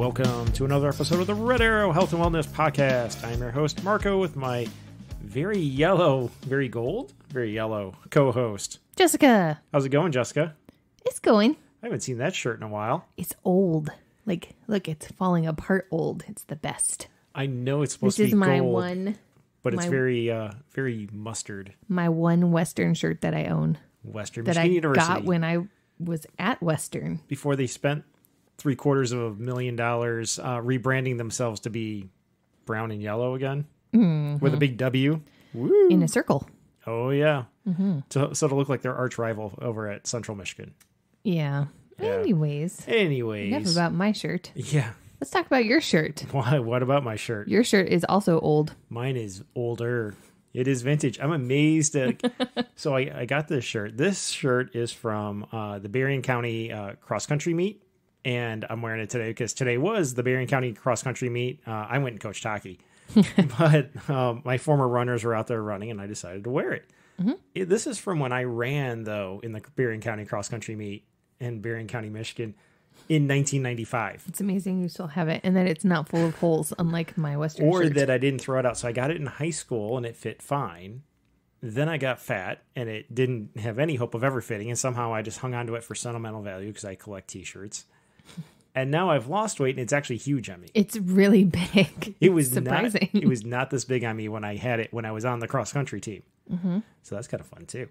welcome to another episode of the Red Arrow Health and Wellness Podcast. I'm your host, Marco, with my very yellow co-host, Jessica. How's it going, Jessica? It's going. I haven't seen that shirt in a while. It's old. Like, look, it's falling apart old. It's the best. I know it's supposed to be This is my gold, one. but it's very mustard. My one Western shirt that I own. Western that Michigan I University. got when I was at Western. Before they spent $750,000 rebranding themselves to be brown and yellow again with a big W. Woo. In a circle. Oh, yeah. Mm-hmm. So it'll look like their arch rival over at Central Michigan. Yeah. Anyways. Enough about my shirt. Yeah. Let's talk about your shirt. What about my shirt? Your shirt is also old. Mine is older. It is vintage. I'm amazed. So I got this shirt. This shirt is from the Berrien County cross country meet. And I'm wearing it today because today was the Berrien County cross country meet. I went and coached hockey. But my former runners were out there running, and I decided to wear it. Mm-hmm. This is from when I ran, though, in the Berrien County cross country meet in Berrien County, Michigan in 1995. It's amazing you still have it and that it's not full of holes, unlike my Western Or shirt. that I didn't throw it out. So I got it in high school, and it fit fine. Then I got fat, and it didn't have any hope of ever fitting. And somehow I just hung on to it for sentimental value because I collect T-shirts. And now I've lost weight, and it's actually huge on me. It's really big. It was surprising. It was not this big on me when I had it when I was on the cross country team. Mm-hmm. So that's kind of fun too.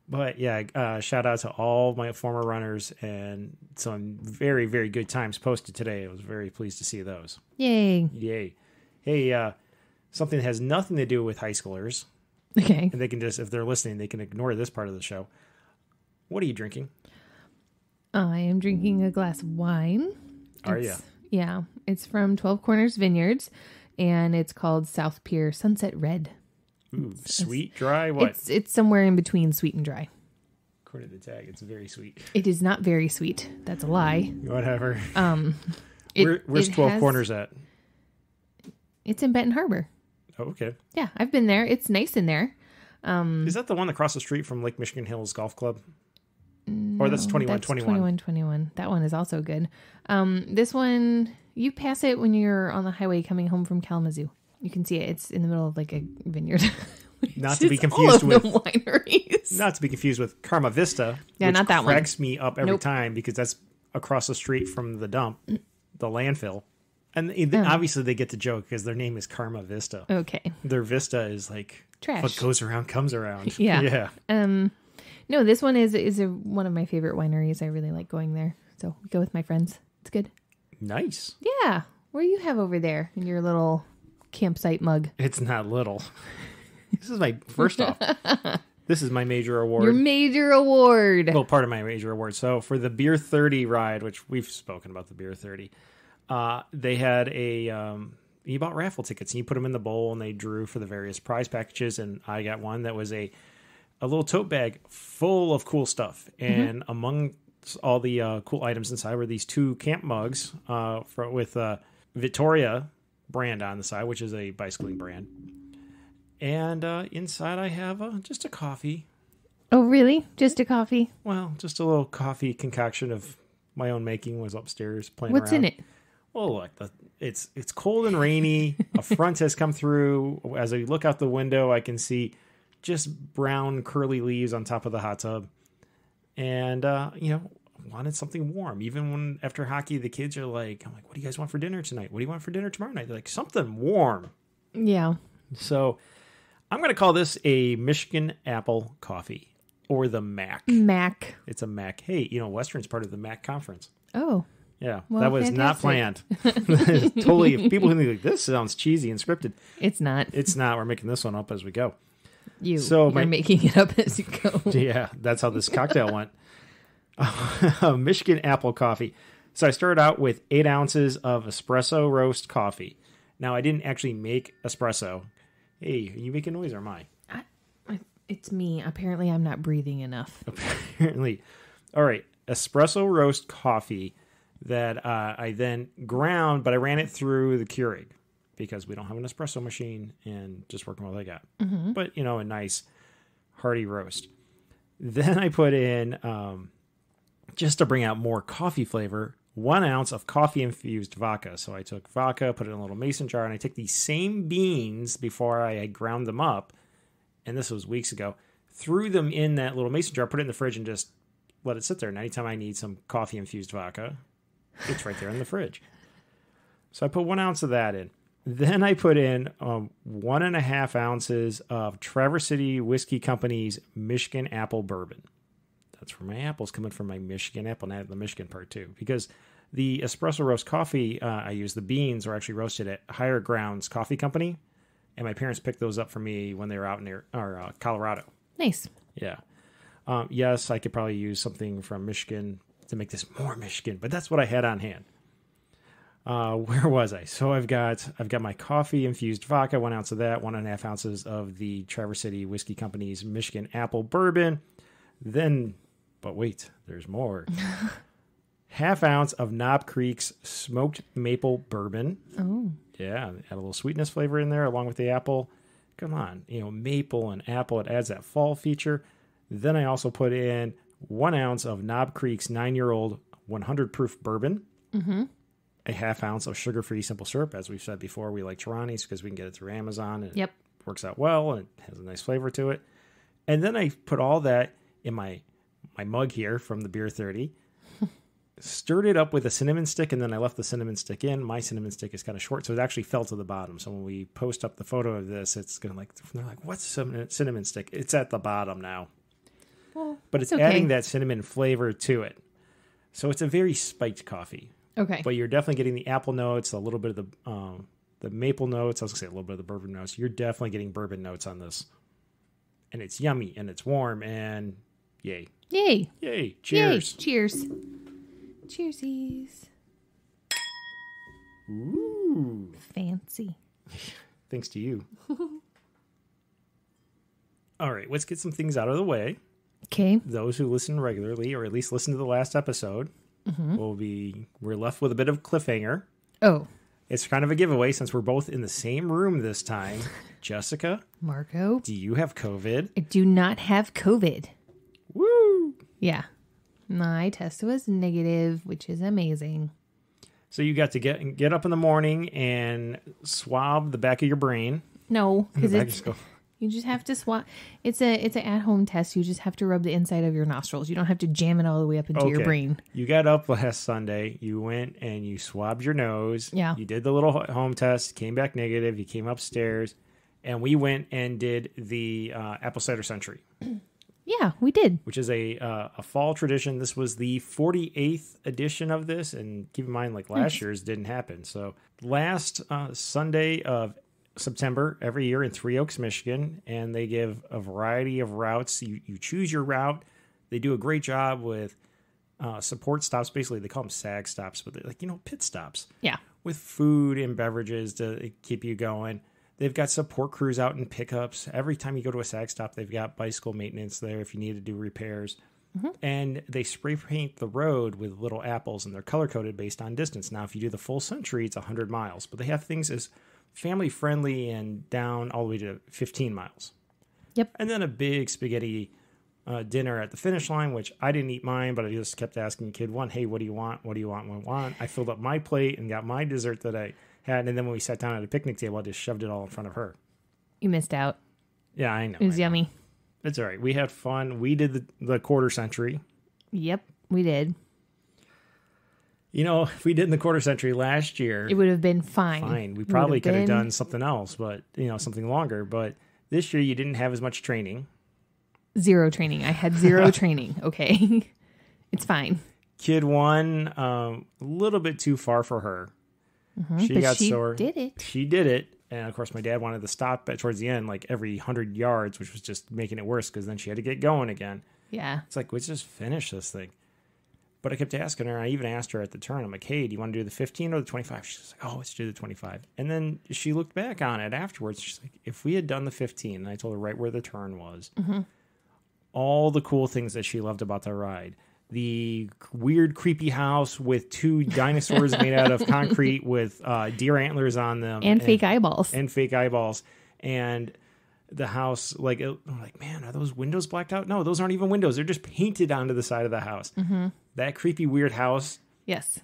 But yeah, shout out to all my former runners and some very, very good times posted today. I was very pleased to see those. Yay. Hey, something that has nothing to do with high schoolers. Okay. And they can just, if they're listening, they can ignore this part of the show. What are you drinking? I am drinking a glass of wine. Are you? Yeah. It's from 12 Corners Vineyards, and it's called South Pier Sunset Red. Ooh, sweet, dry, what? It's somewhere in between sweet and dry. According to the tag, it's very sweet. It is not very sweet. That's a lie. Whatever. Where's 12 Corners at? It's in Benton Harbor. Oh, okay. Yeah, I've been there. It's nice in there. Is that the one across the street from Lake Michigan Hills Golf Club? No, or that's 2121. 2121. That one is also good. This one, you pass it when you're on the highway coming home from Kalamazoo. You can see it. It's in the middle of like a vineyard. Not to be confused with wineries. Not to be confused with Karma Vista. Yeah, which not that one. Cracks me up every time because that's across the street from the dump, the landfill. And obviously they get the joke because their name is Karma Vista. Okay. Their Vista is like trash. What goes around comes around. Yeah. Yeah. No, this one is one of my favorite wineries. I really like going there. So we go with my friends. It's good. Nice. Yeah. What do you have over there in your little campsite mug? It's not little. This is first off, this is my major award. Your major award. Well, part of my major award. So for the Beer 30 ride, which we've spoken about the Beer 30, they had you bought raffle tickets and you put them in the bowl and they drew for the various prize packages. And I got one that was a little tote bag full of cool stuff. And among all the cool items inside were these 2 camp mugs with Victoria brand on the side, which is a bicycling brand. And inside I have just a coffee. Oh, really? Just a coffee? Well, just a little coffee concoction of my own making was upstairs playing What's around. in it? Well, look, it's cold and rainy. A front has come through. As I look out the window, I can see just brown curly leaves on top of the hot tub. And, wanted something warm. Even when after hockey, the kids are like, I'm like, what do you guys want for dinner tonight? What do you want for dinner tomorrow night? They're like, something warm. Yeah. So I'm going to call this a Michigan Apple Coffee or the MAC. MAC. It's a MAC. Hey, Western's part of the MAC conference. Oh. Yeah, well, that was not planned. Totally. If people think like this sounds cheesy and scripted. It's not. It's not. We're making this one up as we go. You're making it up as you go. Yeah, that's how this cocktail went. Michigan Apple Coffee. So I started out with 8 ounces of espresso roast coffee. Now, I didn't actually make espresso. Hey, are you making noise or am I? It's me. Apparently, I'm not breathing enough. Apparently. All right. Espresso roast coffee that I then ground, but I ran it through the Keurig because we don't have an espresso machine and just working with what I got. Mm-hmm. But, a nice hearty roast. Then I put in, just to bring out more coffee flavor, 1 ounce of coffee-infused vodka. So I took vodka, put it in a little mason jar, and I took these same beans before I had ground them up, and this was weeks ago, threw them in that little mason jar, put it in the fridge, and just let it sit there. And anytime I need some coffee-infused vodka, it's right there in the fridge. So I put 1 ounce of that in. Then I put in 1.5 ounces of Traverse City Whiskey Company's Michigan Apple Bourbon. That's where my apple's coming from, my Michigan apple, and I have the Michigan part too. Because the espresso roast coffee I use, the beans are actually roasted at Higher Grounds Coffee Company. And my parents picked those up for me when they were out near Colorado. Nice. Yeah. Yes, I could probably use something from Michigan to make this more Michigan, but that's what I had on hand. Where was I? So I've got my coffee infused vodka, 1 ounce of that, 1.5 ounces of the Traverse City Whiskey Company's Michigan Apple Bourbon. Then, but wait, there's more. 1/2 ounce of Knob Creek's smoked maple bourbon. Oh. Yeah, add a little sweetness flavor in there along with the apple. Come on, maple and apple, it adds that fall feature. Then I also put in 1 ounce of Knob Creek's 9-year-old 100 proof bourbon. Mm-hmm. A 1/2 ounce of sugar-free simple syrup. As we've said before, we like Chirani's because we can get it through Amazon. And Yep. It works out well and it has a nice flavor to it. And then I put all that in my mug here from the Beer 30. Stirred it up with a cinnamon stick, and then I left the cinnamon stick in. My cinnamon stick is kind of short, so it actually fell to the bottom. So when we post up the photo of this, it's going to they're like, what's cinnamon stick? It's at the bottom now. Well, but it's okay. adding that cinnamon flavor to it. So it's a very spiked coffee. Okay. But you're definitely getting the apple notes, a little bit of the maple notes. I was going to say a little bit of the bourbon notes. You're definitely getting bourbon notes on this. And it's yummy, and it's warm, and yay. Yay. Yay. Cheers. Yay. Cheers. Cheersies. Ooh. Fancy. Thanks to you. All right, let's get some things out of the way. Okay. Those who listen regularly, or at least listen to the last episode, we're left with a bit of cliffhanger. Oh. It's kind of a giveaway since we're both in the same room this time. Jessica. Marco. Do you have COVID? I do not have COVID. Woo! Yeah. My test was negative, which is amazing. So you got to get up in the morning and swab the back of your brain. No, because you just have to swab. It's an at-home test. You just have to rub the inside of your nostrils. You don't have to jam it all the way up into your brain. You got up last Sunday. You went and you swabbed your nose. Yeah. You did the little home test. Came back negative. You came upstairs, and we went and did the Apple Cider Century. Yeah, we did. Which is a fall tradition. This was the 48th edition of this, and keep in mind, like last year's didn't happen. So last Sunday of September every year in Three Oaks, Michigan, and they give a variety of routes. You choose your route. They do a great job with support stops. Basically, they call them SAG stops, but they're like, pit stops. Yeah. With food and beverages to keep you going. They've got support crews out in pickups. Every time you go to a SAG stop, they've got bicycle maintenance there if you need to do repairs. Mm-hmm. And they spray paint the road with little apples, and they're color-coded based on distance. Now, if you do the full century, it's 100 miles. But they have things as family-friendly and down all the way to 15 miles. Yep. And then a big spaghetti dinner at the finish line, which I didn't eat mine, but I just kept asking kid one, hey, what do you want? What do you want? What do you want? I filled up my plate and got my dessert that I had, and then when we sat down at a picnic table, I just shoved it all in front of her. You missed out. Yeah, I know. It was yummy. It's all right. We had fun. We did the quarter century. Yep, we did. If we did in the quarter century last year, it would have been fine. We probably could have done something else, but something longer. But this year you didn't have as much training. Zero training. I had zero training. Okay. It's fine. Kid one, a little bit too far for her. Mm-hmm, she got sore. Did it. She did it. And of course, my dad wanted to stop towards the end, like every 100 yards, which was just making it worse because then she had to get going again. Yeah. It's like, let's just finish this thing. But I kept asking her. I even asked her at the turn. I'm like, hey, do you want to do the 15 or the 25? She's like, oh, let's do the 25. And then she looked back on it afterwards. She's like, if we had done the 15, and I told her right where the turn was, all the cool things that she loved about the ride. The weird, creepy house with 2 dinosaurs made out of concrete with deer antlers on them. And fake eyeballs. And fake eyeballs. And the house, I'm like, man, are those windows blacked out? No, those aren't even windows. They're just painted onto the side of the house. Mm-hmm. That creepy, weird house Yes.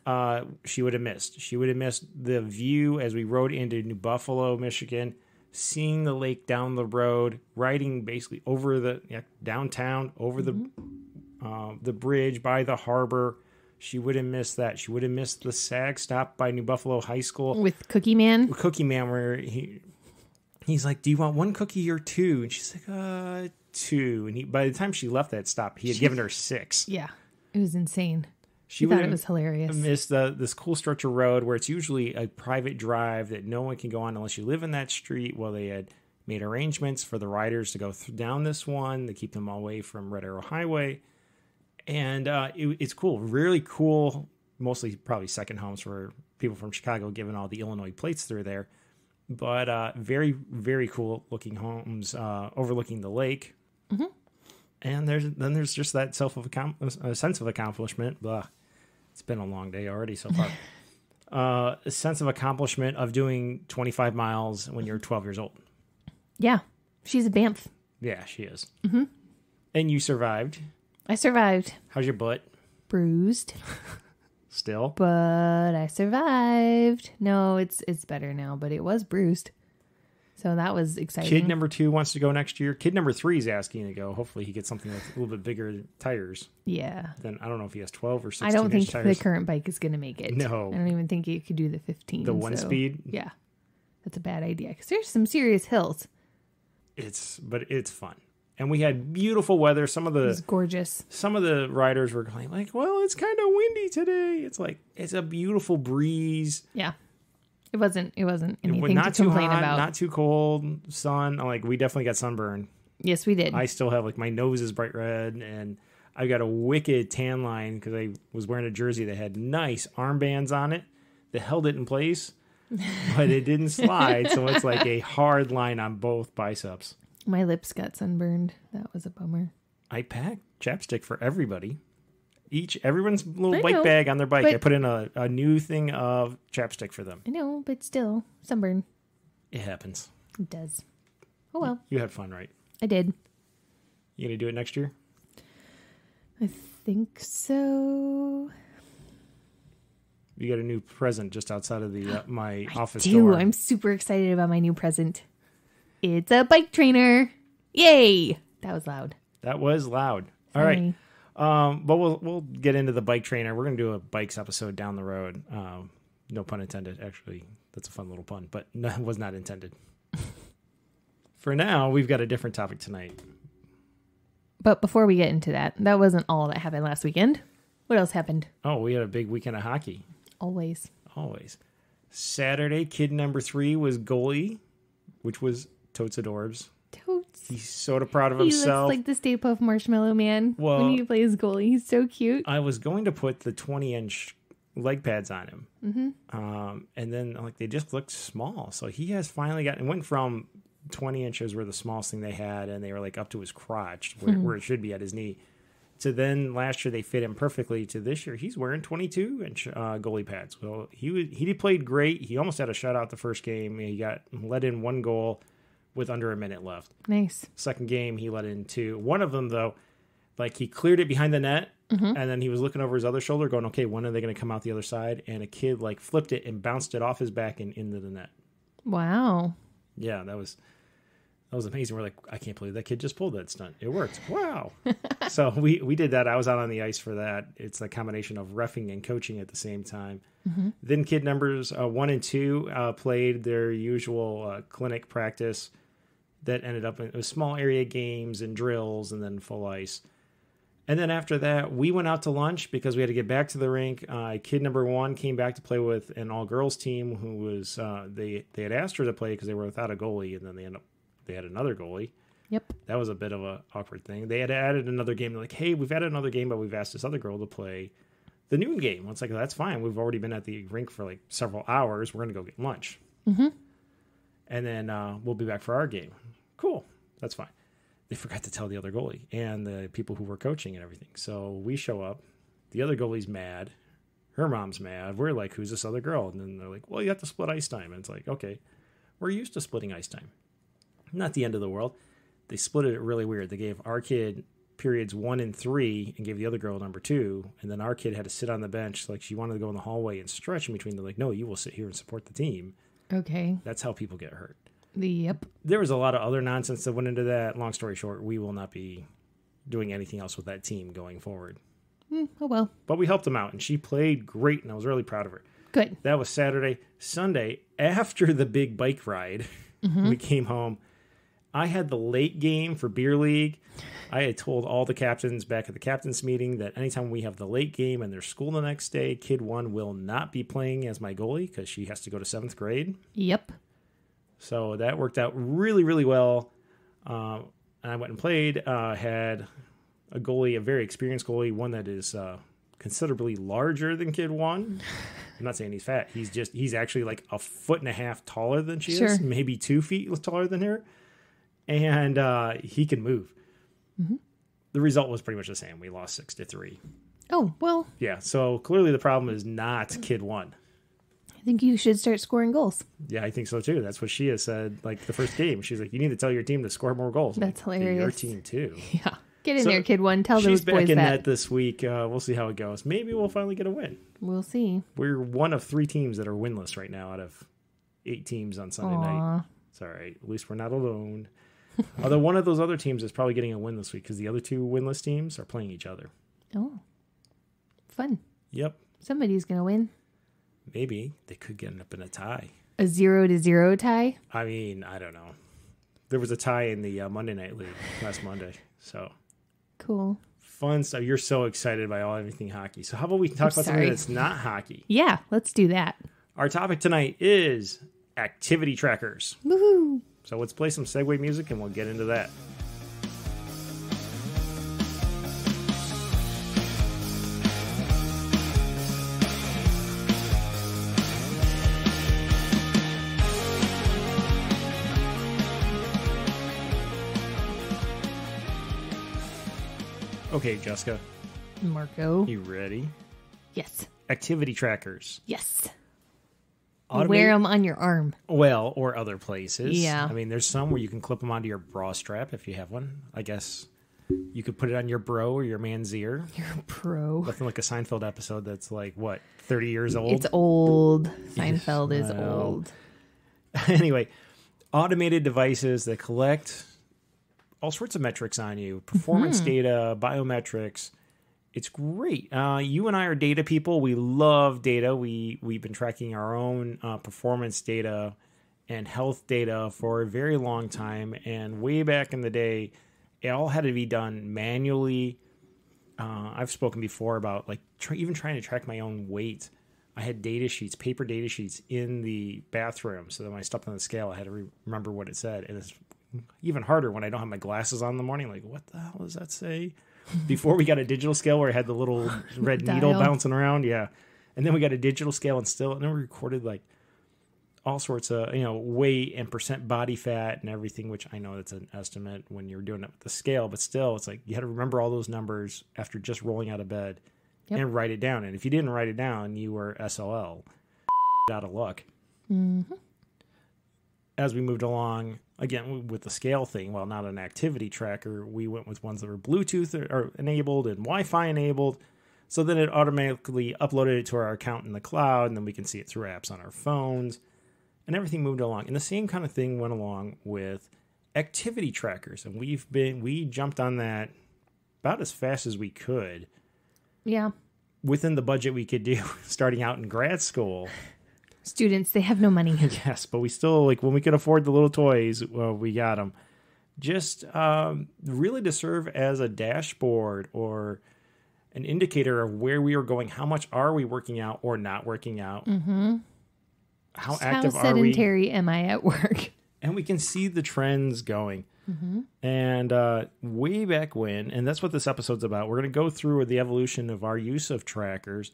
She would have missed. She would have missed the view as we rode into New Buffalo, Michigan, seeing the lake down the road, riding basically over the downtown, over the bridge by the harbor. She would have missed that. She would have missed the SAG stop by New Buffalo High School. With Cookie Man? Cookie Man, where he's like, do you want 1 cookie or 2? And she's like, 2. And by the time she left that stop, he had given her 6. Yeah. It was insane. She thought it was hilarious. Missed this cool stretch of road where it's usually a private drive that no one can go on unless you live in that street. Well, they had made arrangements for the riders to go down this one to keep them away from Red Arrow Highway. And it's cool, really cool, mostly probably second homes for people from Chicago, given all the Illinois plates through there. But very, very cool looking homes overlooking the lake. Mm-hmm. And there's just that sense of accomplishment. Blah. It's been a long day already so far. A sense of accomplishment of doing 25 miles when you're 12 years old. Yeah, she's a Banff. Yeah, she is. Mm-hmm. And you survived. I survived. How's your butt? Bruised. Still? But I survived. No, it's better now, but it was bruised. So that was exciting. Kid number 2 wants to go next year. Kid number 3 is asking to go. Hopefully he gets something with a little bit bigger tires. Yeah. Then I don't know if he has 12 or 16 I don't think tires. the current bike is going to make it. No. I don't even think it could do the 15. The 1-speed? Yeah. That's a bad idea because there's some serious hills. But it's fun. And we had beautiful weather. It was gorgeous. Some of the riders were like, well, it's kind of windy today. It's like, it's a beautiful breeze. Yeah. It wasn't anything not to too complain hot, about. Not too cold, sun. Like, we definitely got sunburn. Yes, we did. I still have, like, my nose is bright red, and I got a wicked tan line because I was wearing a jersey that had nice armbands on it that held it in place, but it didn't slide. So it's like a hard line on both biceps. My lips got sunburned. That was a bummer. I packed chapstick for everybody. Everyone's little bike bag on their bike. I put in a new thing of chapstick for them. I know, but still, sunburn. It happens. It does. Oh well. You had fun, right? I did. You gonna do it next year? I think so. You got a new present just outside of the my office I do. door. I'm super excited about my new present. It's a bike trainer. Yay! That was loud. That was loud. All right. But we'll get into the bike trainer. We're going to do a bikes episode down the road. No pun intended. Actually, that's a fun little pun, but no, it was not intended. For now, we've got a different topic tonight. But before we get into that, that wasn't all that happened last weekend. What else happened? Oh, we had a big weekend of hockey. Always. Saturday, kid number 3 was goalie, which was Totes Adorbs. Totes. He's so proud of He himself. looks like the Stay Puft Marshmallow Man when he plays goalie. He's so cute. I was going to put the 20-inch leg pads on him. Mm-hmm. And then they just looked small. So he has finally went from 20 inches were the smallest thing they had, and they were like up to his crotch where it should be at his knee. So then last year they fit him perfectly. To this year he's wearing 22-inch goalie pads. Well, he played great. He almost had a shutout the first game. He let in 1 goal with under a minute left. Nice. Second game he let in 2. One of them though, he cleared it behind the net, and then he was looking over his other shoulder, going, "Okay, when are they going to come out the other side?" And a kid flipped it and bounced it off his back and into the net. Wow. Yeah, that was amazing. We're like, I can't believe that kid just pulled that stunt. It worked. Wow. So we did that. I was out on the ice for that. It's a combination of reffing and coaching at the same time. Mm-hmm. Then kid numbers 1 and 2 played their usual clinic practice that ended up in small area games and drills and then full ice. And then after that, we went out to lunch because we had to get back to the rink. Kid number 1 came back to play with an all-girls team who was they had asked her to play because they were without a goalie, and then they had another goalie. Yep. That was a bit of a awkward thing. They had added another game. They're like, hey, we've added another game, but we've asked this other girl to play the noon game. It's like, that's fine. We've already been at the rink for several hours. We're going to go get lunch. Mm-hmm. And then we'll be back for our game. Cool. That's fine. They forgot to tell the other goalie and the people who were coaching and everything. So we show up. The other goalie's mad. Her mom's mad. We're like, who's this other girl? And then they're like, well, you have to split ice time. And it's like, okay, we're used to splitting ice time. Not the end of the world. They split it really weird. They gave our kid periods 1 and 3 and gave the other girl number 2. And then our kid had to sit on the bench. Like she wanted to go in the hallway and stretch in between. They're like, no, you will sit here and support the team. Okay. That's how people get hurt. Yep. There was a lot of other nonsense that went into that. Long story short, we will not be doing anything else with that team going forward. Oh, well. But we helped them out, and she played great, and I was really proud of her. Good. That was Saturday. Sunday, after the big bike ride, we came home. I had the late game for Beer League. I had told all the captains back at the captains meeting that anytime we have the late game and there's school the next day, Kid 1 will not be playing as my goalie because she has to go to 7th grade. Yep. So that worked out really, really well. And I went and played, had a goalie, a very experienced goalie, one that is considerably larger than Kid 1. I'm not saying he's fat. He's actually like 1.5 feet taller than she is, maybe 2 feet taller than her. And he can move. Mm-hmm. The result was pretty much the same. We lost 6-3. Oh, well. Yeah, so clearly the problem is not Kid 1. I think you should start scoring goals. Yeah, I think so too. That's what she has said, like the first game. She's like, you need to tell your team to score more goals. That's like, hilarious. Your team too. Yeah. Get in there, Kid 1. Tell those boys that. She's back in net this week. We'll see how it goes. Maybe we'll finally get a win. We'll see. We're one of 3 teams that are winless right now out of 8 teams on Sunday night. It's all right. At least we're not alone. Although one of those other teams is probably getting a win this week because the other 2 winless teams are playing each other. Oh. Fun. Yep. Somebody's going to win. Maybe. They could end up in a tie. A 0-0 tie? I mean, I don't know. There was a tie in the Monday Night League last Monday. So cool. Fun stuff. You're so excited by everything hockey. So how about we talk about something that's not hockey? Yeah, let's do that. Our topic tonight is activity trackers. Woohoo! So let's play some segue music and we'll get into that. Okay, Jessica. Marco. You ready? Yes. Activity trackers. Yes. Wear them on your arm. Well, or other places. Yeah. I mean, there's some where you can clip them onto your bra strap if you have one. I guess you could put it on your bro or your man's ear. Your bro. Nothing like a Seinfeld episode that's like, what, 30 years old? It's old. Seinfeld is old. Anyway, automated devices that collect all sorts of metrics on you. Performance data, biometrics. It's great. You and I are data people. We love data. We've been tracking our own performance data and health data for a very long time. And way back in the day, it all had to be done manually. I've spoken before about like even trying to track my own weight. I had data sheets, paper data sheets in the bathroom. So that when I stepped on the scale, I had to remember what it said. And it's even harder when I don't have my glasses on in the morning. Like, what the hell does that say? Before we got a digital scale where I had the little red needle bouncing around. Yeah. And then we got a digital scale and then we recorded like all sorts of, weight and percent body fat and everything, which I know that's an estimate when you're doing it with the scale, but still it's like you had to remember all those numbers after just rolling out of bed and write it down. And if you didn't write it down, you were SOL, out of luck. Mm-hmm. As we moved along, again, with the scale thing, while not an activity tracker, we went with ones that were Bluetooth or enabled and Wi-Fi enabled. So then it automatically uploaded it to our account in the cloud, and then we can see it through apps on our phones. And everything moved along. And the same kind of thing went along with activity trackers. And we jumped on that about as fast as we could. Yeah. Within the budget we could do starting out in grad school. Students, they have no money. Yes, but we still, like, when we could afford the little toys, well, we got them. Just really to serve as a dashboard or an indicator of where we are going. How much are we working out or not working out? Mm-hmm. How active how are we? sedentary am I at work? And we can see the trends going. Mm-hmm. And way back when, and that's what this episode's about, we're going to go through the evolution of our use of trackers.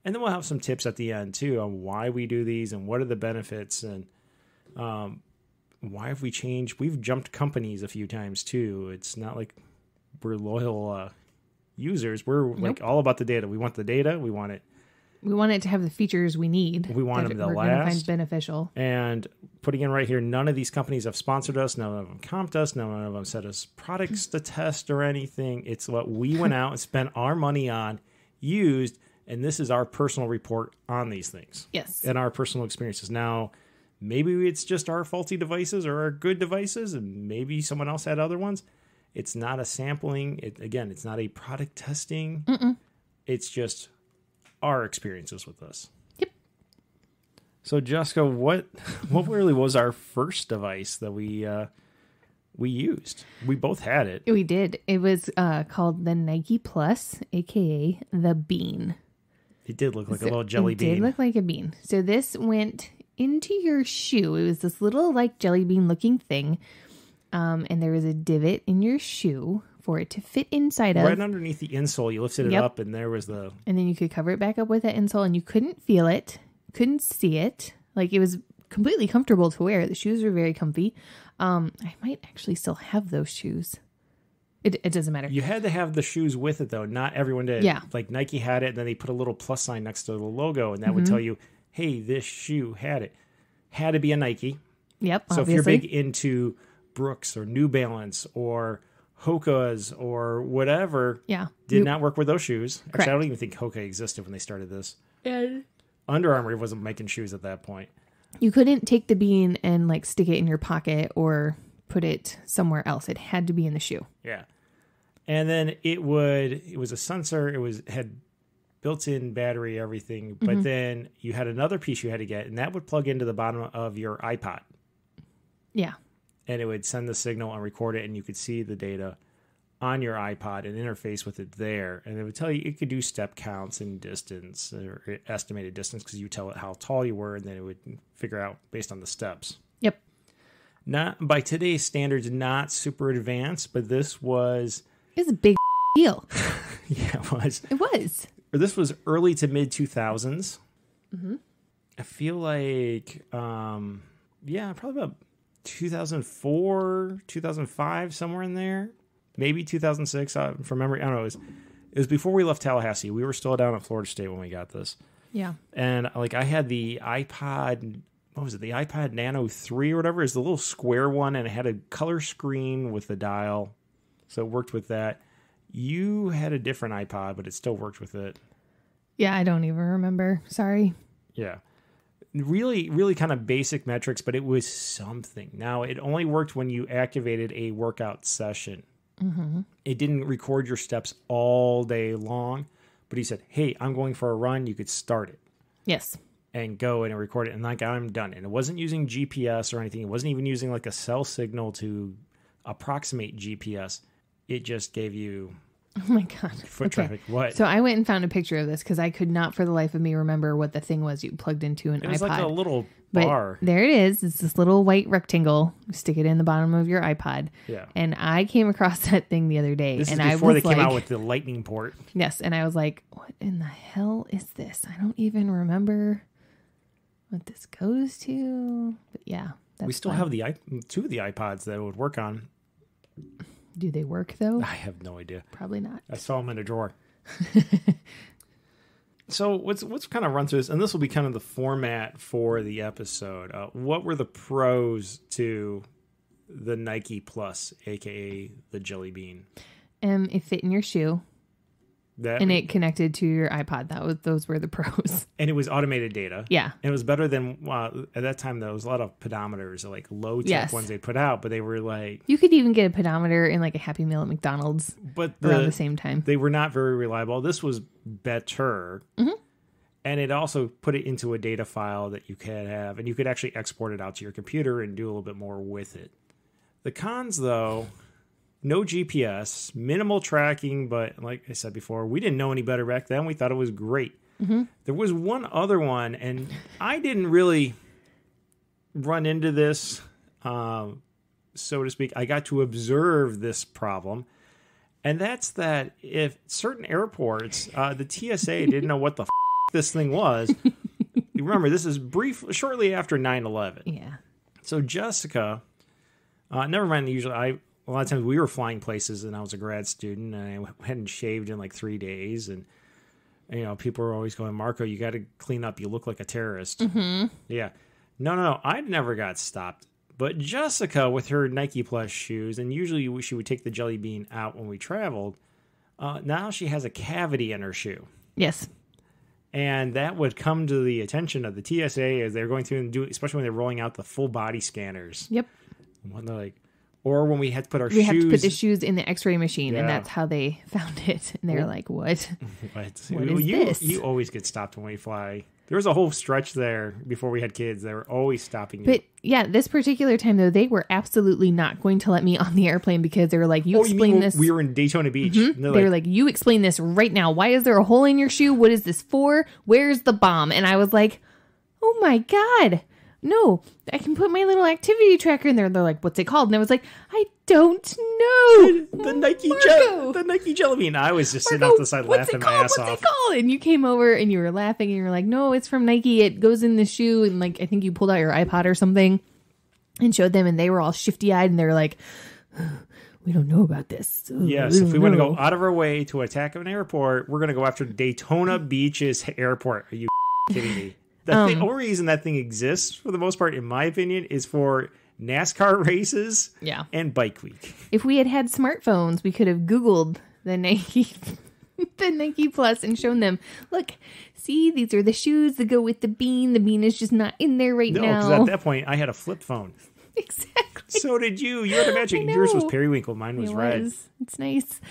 And then we'll have some tips at the end, too, on why we do these and what are the benefits and why have we changed. We've jumped companies a few times, too. It's not like we're loyal users. We're like all about the data. We want the data. We want it We want it to have the features we need. We want them to we're going to last. find beneficial. And putting in right here, none of these companies have sponsored us. None of them comped us. None of them sent us products to test or anything. It's what we went out and spent our money on, used, and this is our personal report on these things. Yes. And our personal experiences. Now, maybe it's just our faulty devices or our good devices, and maybe someone else had other ones. It's not a sampling. It's not a product testing. Mm-mm. It's just our experiences with this. Yep. So, Jessica, what really was our first device that we used? We both had it. We did. It was called the Nike Plus, aka the Bean. It did look like a little jelly bean. It did look like a bean. So this went into your shoe. It was this little like jelly bean looking thing. And there was a divot in your shoe for it to fit inside of. Right underneath the insole, you lifted it up, and there was the... And then you could cover it back up with that insole, and you couldn't feel it, couldn't see it. Like, it was completely comfortable to wear. The shoes were very comfy. I might actually still have those shoes. It doesn't matter. You had to have the shoes with it, though. Not everyone did. Yeah. Like, Nike had it, and then they put a little plus sign next to the logo, and that would tell you, hey, this shoe had it. Had to be a Nike. Yep, So obviously. if you're big into Brooks or New Balance or Hoka's or whatever, did not work with those shoes. Actually, I don't even think Hoka existed when they started this. And Under Armour wasn't making shoes at that point. you couldn't take the bean and like stick it in your pocket or put it somewhere else. It had to be in the shoe. Yeah. And then it was a sensor. It had built-in battery, everything. But then you had another piece you had to get, and that would plug into the bottom of your iPod. Yeah. And it would send the signal and record it, and you could see the data on your iPod and interface with it there. And it would tell you, it could do step counts and distance or estimated distance because you tell it how tall you were, and then it would figure out based on the steps. Yep. Not by today's standards, not super advanced, but this was... It was a big deal. Yeah, it was. It was. This was early to mid 2000s. I feel like, probably about 2004, 2005, somewhere in there. Maybe 2006, from memory. I don't know. It was before we left Tallahassee. We were still down at Florida State when we got this. Yeah. And like I had the iPod, what was it? The iPod Nano 3 or whatever. It's the little square one, and it had a color screen with the dial. So it worked with that. You had a different iPod, but it still worked with it. Yeah, I don't even remember. Sorry. Yeah. Really, really kind of basic metrics, but it was something. Now, it only worked when you activated a workout session. It didn't record your steps all day long, but he said, hey, I'm going for a run. You could start it. Yes. And go in and record it. And like, I'm done. And it wasn't using GPS or anything. It wasn't even using like a cell signal to approximate GPS. It just gave you Oh my God. foot traffic. What? So I went and found a picture of this because I could not for the life of me remember what the thing was you plugged into an It was iPod. like a little But bar. there it is. It's this little white rectangle. You stick it in the bottom of your iPod. Yeah. And I came across that thing the other day. This and is I before was they came like, out with the lightning port. yes. And I was like, what in the hell is this? I don't even remember what this goes to. But yeah. That's We still fun. have two of the iPods that it would work on. Do they work though? I have no idea. Probably not. I saw them in a drawer. So let's kind of run through this, and this will be kind of the format for the episode. What were the pros to the Nike Plus, aka the Jelly Bean? It fit in your shoe and it connected to your iPod. Those were the pros. And it was automated data. Yeah. And it was better than at that time. There was a lot of pedometers, like low tech Yes. ones they put out, but they were like You could even get a pedometer in like a Happy Meal at McDonald's around the same time. They were not very reliable. This was better. And it also put it into a data file that you could have, and you could actually export it out to your computer and do a little bit more with it. The cons, though, no GPS, minimal tracking, but like I said before, we didn't know any better back then. We thought it was great. There was one other one, and I didn't really run into this, so to speak. I got to observe this problem, and that's that if certain airports, the TSA didn't know what the this thing was. You remember, this is shortly after 9/11. Yeah. So Jessica, never mind. Usually, a lot of times we were flying places, and I was a grad student, and I hadn't shaved in like 3 days, and You know, people were always going, Marco, you got to clean up. You look like a terrorist. Yeah. No. I never got stopped. But Jessica, with her Nike Plus shoes, and usually she would take the jelly bean out when we traveled, now she has a cavity in her shoe. Yes. And that would come to the attention of the TSA as they're going through and doing, especially when they're rolling out the full body scanners. Yep. When they're like, or when we had to put our shoes. We had to put the shoes in the X-ray machine, Yeah. and that's how they found it. And they're like, "What? What What is this?" You always get stopped when we fly. There was a whole stretch there before we had kids. They were always stopping you. But yeah, this particular time though, they were absolutely not going to let me on the airplane because they were like, "You explain this." We were in Daytona Beach. And They were like, "You explain this right now. Why is there a hole in your shoe? What is this for? Where's the bomb?" And I was like, "Oh my God. No, I can put my little activity tracker in there." They're like, "What's it called?" And I was like, "I don't know." the Nike jelly bean. I was just sitting Marco, off the side laughing my ass off. What's it called? And you came over and you were laughing and you were like, "No, it's from Nike. It goes in the shoe." And like, I think you pulled out your iPod or something and showed them, and they were all shifty eyed and they were like, "We don't know about this." Yes, if we want to go out of our way to attack an airport, we're going to go after Daytona Beach's airport. Are you kidding me? The only reason that thing exists, for the most part, in my opinion, is for NASCAR races and Bike Week. If we had had smartphones, we could have Googled the Nike the Nike Plus and shown them, "Look, see, these are the shoes that go with the bean. The bean is just not in there right now." No, because at that point, I had a flip phone. Exactly. So did you. You had a magic. Yours was periwinkle. Mine was red. It's nice.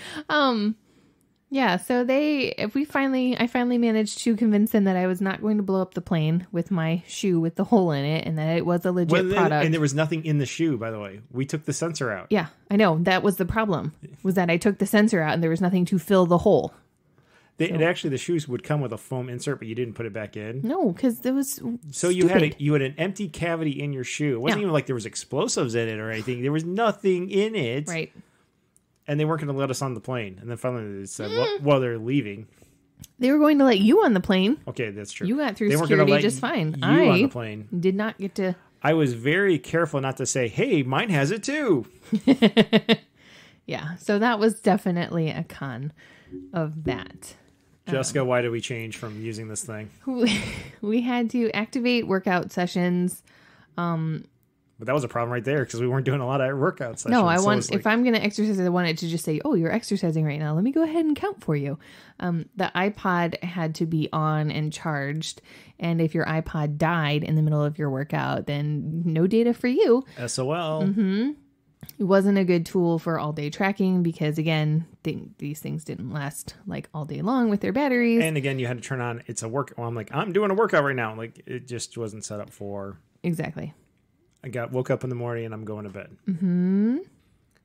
Yeah, so I finally managed to convince them that I was not going to blow up the plane with my shoe with the hole in it, and that it was a legit product. And there was nothing in the shoe, by the way. We took the sensor out. Yeah, I know. That was the problem, was that I took the sensor out and there was nothing to fill the hole. And actually, the shoes would come with a foam insert, but you didn't put it back in. No, because it was So stupid. you had an empty cavity in your shoe. It wasn't even like there was explosives in it or anything. There was nothing in it. Right. And they weren't going to let us on the plane. And then finally they said, well, they're leaving. They were going to let you on the plane. Okay, that's true. You got through they security just fine. You on the plane. Did not get to. I was very careful not to say, "Hey, mine has it too." Yeah, so that was definitely a con of that. Jessica, why did we change from using this thing? We had to activate workout sessions. But that was a problem right there because we weren't doing a lot of workout sessions. No, if I'm going to exercise, I want it to just say, "Oh, you're exercising right now. Let me go ahead and count for you." The iPod had to be on and charged. And if your iPod died in the middle of your workout, then no data for you. SOL. It wasn't a good tool for all day tracking because, again, these things didn't last like all day long with their batteries. And again, you had to turn on, it's a work. Well, I'm like, I'm doing a workout right now. Like, it just wasn't set up for. Exactly. Woke up in the morning and I'm going to bed.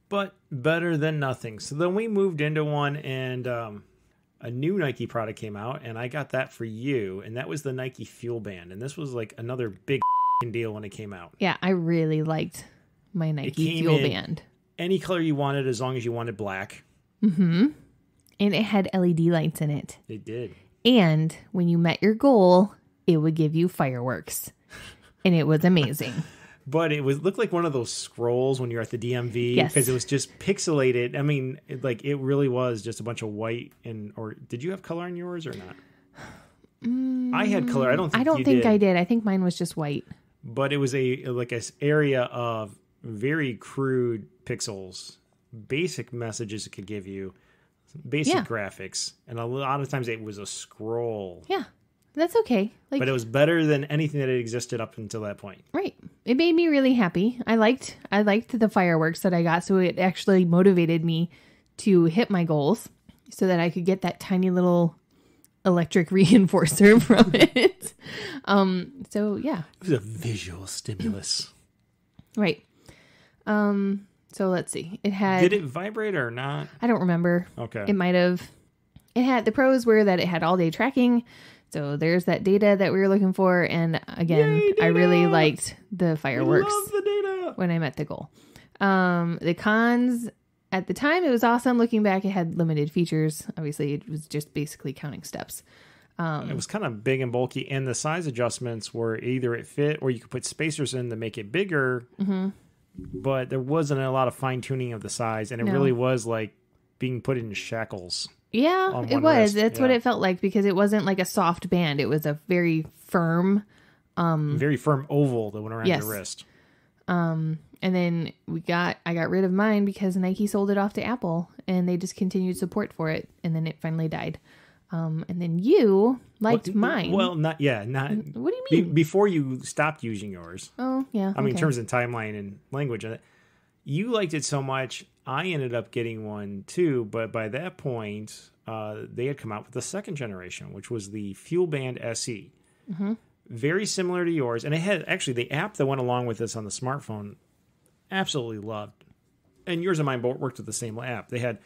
But better than nothing. So then we moved into one, and a new Nike product came out, and I got that for you, and that was the Nike Fuel Band. And this was like another big deal when it came out. Yeah, I really liked my Nike Fuel Band. Any color you wanted, as long as you wanted black. And it had LED lights in it. It did. And when you met your goal, it would give you fireworks. And it was amazing. But it looked like one of those scrolls when you're at the DMV, because it was just pixelated. I mean, it really was just a bunch of white. Or did you have color on yours or not? I had color. I don't think I did. I think mine was just white. But it was a area of very crude pixels, basic messages it could give you, basic graphics, and a lot of times it was a scroll. Yeah. That's okay. But it was better than anything that had existed up until that point. Right. It made me really happy. I liked the fireworks that I got, so it actually motivated me to hit my goals so that I could get that tiny little electric reinforcer from it. So yeah. It was a visual stimulus. Right. So let's see. Did it vibrate or not? I don't remember. Okay. It might have. It had, the pros were that it had all day tracking. So there's that data that we were looking for. And again, I really liked the fireworks when I met the goal. The cons, at the time, it was awesome. Looking back, it had limited features. Obviously, it was just basically counting steps. It was kind of big and bulky. And the size adjustments were either it fit or you could put spacers in to make it bigger. But there wasn't a lot of fine tuning of the size. And it really was like being put in shackles. Yeah, on it one was. wrist. That's what it felt like, because it wasn't like a soft band. It was a very firm. Very firm oval that went around Yes. your wrist. And then I got rid of mine because Nike sold it off to Apple, and they discontinued support for it, and then it finally died. And then you liked mine. Well, not. What do you mean? Before you stopped using yours. Oh, yeah. I mean, in okay. terms of timeline and language, you liked it so much. I ended up getting one too, but by that point, they had come out with the second generation, which was the Fuel Band SE. Mm-hmm. Very similar to yours, and it had actually the app that went along with this on the smartphone. Absolutely loved, and yours and mine both worked with the same app. They had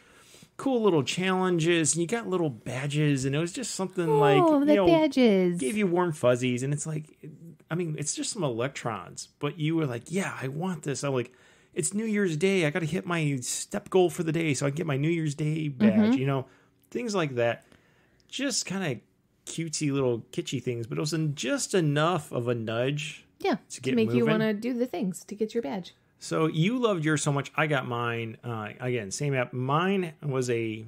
cool little challenges, and you got little badges, and it was just something badges gave you warm fuzzies, and it's like, I mean, it's just some electrons, but you were like, yeah, I want this. I'm like, it's New Year's Day. I got to hit my step goal for the day so I can get my New Year's Day badge, things like that. Just kind of cutesy little kitschy things, but it was just enough of a nudge to make you want to do the things to get your badge. So you loved yours so much. I got mine. Again, same app. Mine was the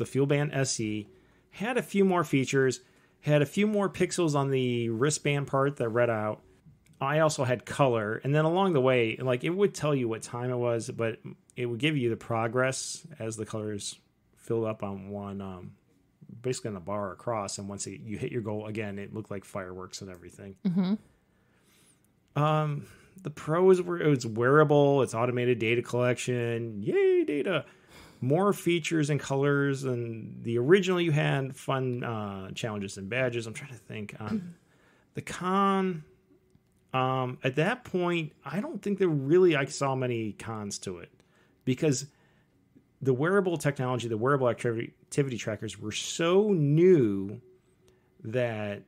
Fuel Band SE. Had a few more features. Had a few more pixels on the wristband part that read out. I also had color, and then along the way, like, it would tell you what time it was, but it would give you the progress as the colors filled up on one, basically on the bar across. And once you hit your goal again, it looked like fireworks and everything. Mm-hmm. The pros were, it's wearable, it's automated data collection. Yay, data. More features and colors than the original. You had fun challenges and badges. I'm trying to think. The con, at that point, I don't think I saw many cons to it, because the wearable technology, the wearable activity trackers were so new that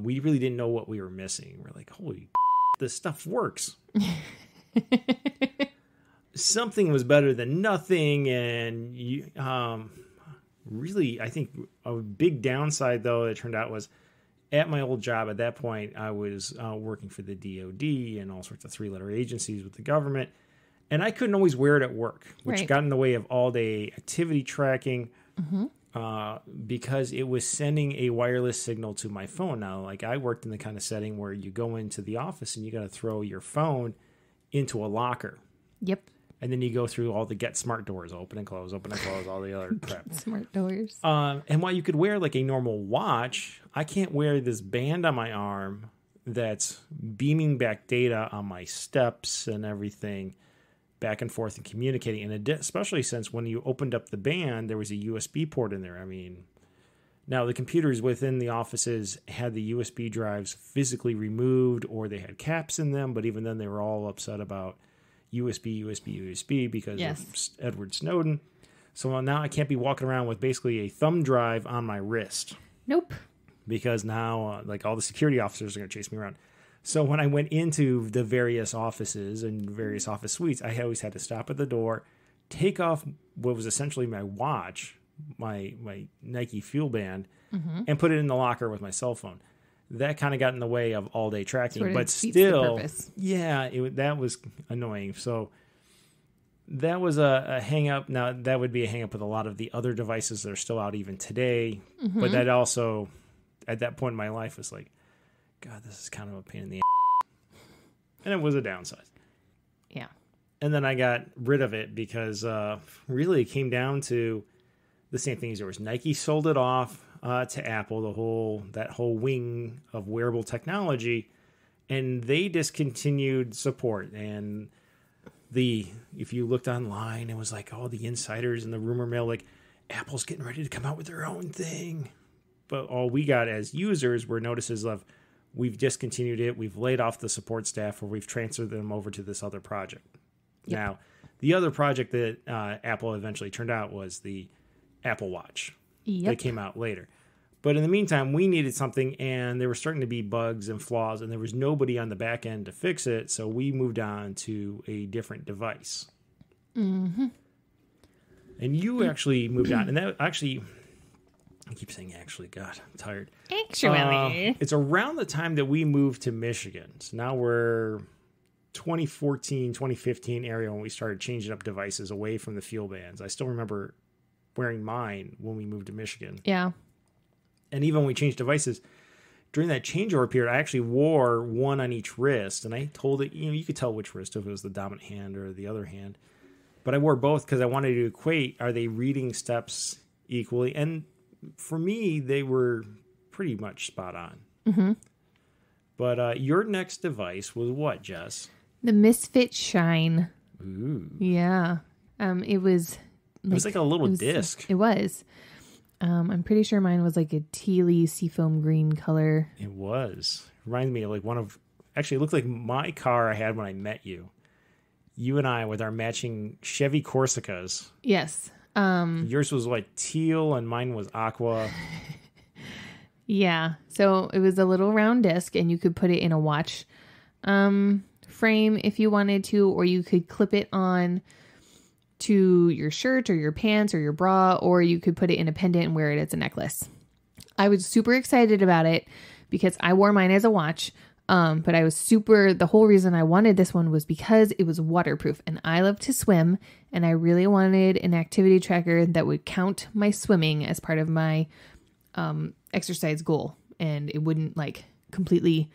we really didn't know what we were missing. We're like, holy this stuff works. Something was better than nothing. And really, I think a big downside, though, it turned out was, at my old job at that point, I was working for the DOD and all sorts of 3-letter agencies with the government. And I couldn't always wear it at work, which got in the way of all-day activity tracking. Mm-hmm. Because it was sending a wireless signal to my phone. Now, like, I worked in the kind of setting where you go into the office and you got to throw your phone into a locker. Yep. And then you go through all the get smart doors, open and close, all the other crap. Smart doors. And while you could wear like a normal watch, I can't wear this band on my arm that's beaming back data on my steps and everything, back and forth and communicating. And especially since when you opened up the band, there was a USB port in there. I mean, now the computers within the offices had the USB drives physically removed, or they had caps in them. But even then, they were all upset about USB because of Edward Snowden. So now I can't be walking around with basically a thumb drive on my wrist. Nope. Because now, like, all the security officers are going to chase me around. So when I went into the various offices and various office suites, I always had to stop at the door, take off what was essentially my watch, my Nike Fuel Band, and put it in the locker with my cell phone. That kind of got in the way of all-day tracking, but still, that was annoying. So that was a hang-up. Now, that would be a hang-up with a lot of the other devices that are still out even today. Mm-hmm. But that also, at that point in my life, was like, God, this is kind of a pain in the ass. And it was a downside. Yeah. And then I got rid of it because really it came down to the same thing as yours. Nike sold it off to Apple, that whole wing of wearable technology, and they discontinued support. And if you looked online, it was like all the insiders and the rumor mill, like, Apple's getting ready to come out with their own thing. But all we got as users were notices of, we've discontinued it, we've laid off the support staff, or we've transferred them over to this other project. Yep. Now, the other project that Apple eventually turned out was the Apple Watch. Yep. That came out later. But in the meantime, we needed something, and there were starting to be bugs and flaws, and there was nobody on the back end to fix it, so we moved on to a different device. Mm-hmm. And you actually moved on, and that actually... I keep saying actually, God, I'm tired. Actually. It's around the time that we moved to Michigan. So now we're 2014, 2015 area when we started changing up devices away from the fuel bands. I still remember wearing mine when we moved to Michigan. Yeah. And even when we changed devices, during that changeover period, I actually wore one on each wrist. And I told it, you could tell which wrist, if it was the dominant hand or the other hand. But I wore both because I wanted to equate, are they reading steps equally? And for me, they were pretty much spot on. Mm-hmm. But your next device was what, Jess? The Misfit Shine. Ooh. Yeah. It was like a little disc. It was. I'm pretty sure mine was like a tealy seafoam green color. It was. Reminds me of like actually it looked like my car I had when I met you. You and I with our matching Chevy Corsicas. Yes. Yours was like teal and mine was aqua. Yeah. So it was a little round disc and you could put it in a watch frame if you wanted to, or you could clip it on to your shirt or your pants or your bra, or you could put it in a pendant and wear it as a necklace. I was super excited about it because I wore mine as a watch. But I was the whole reason I wanted this one was because it was waterproof and I love to swim and I really wanted an activity tracker that would count my swimming as part of my, exercise goal. And it wouldn't like completely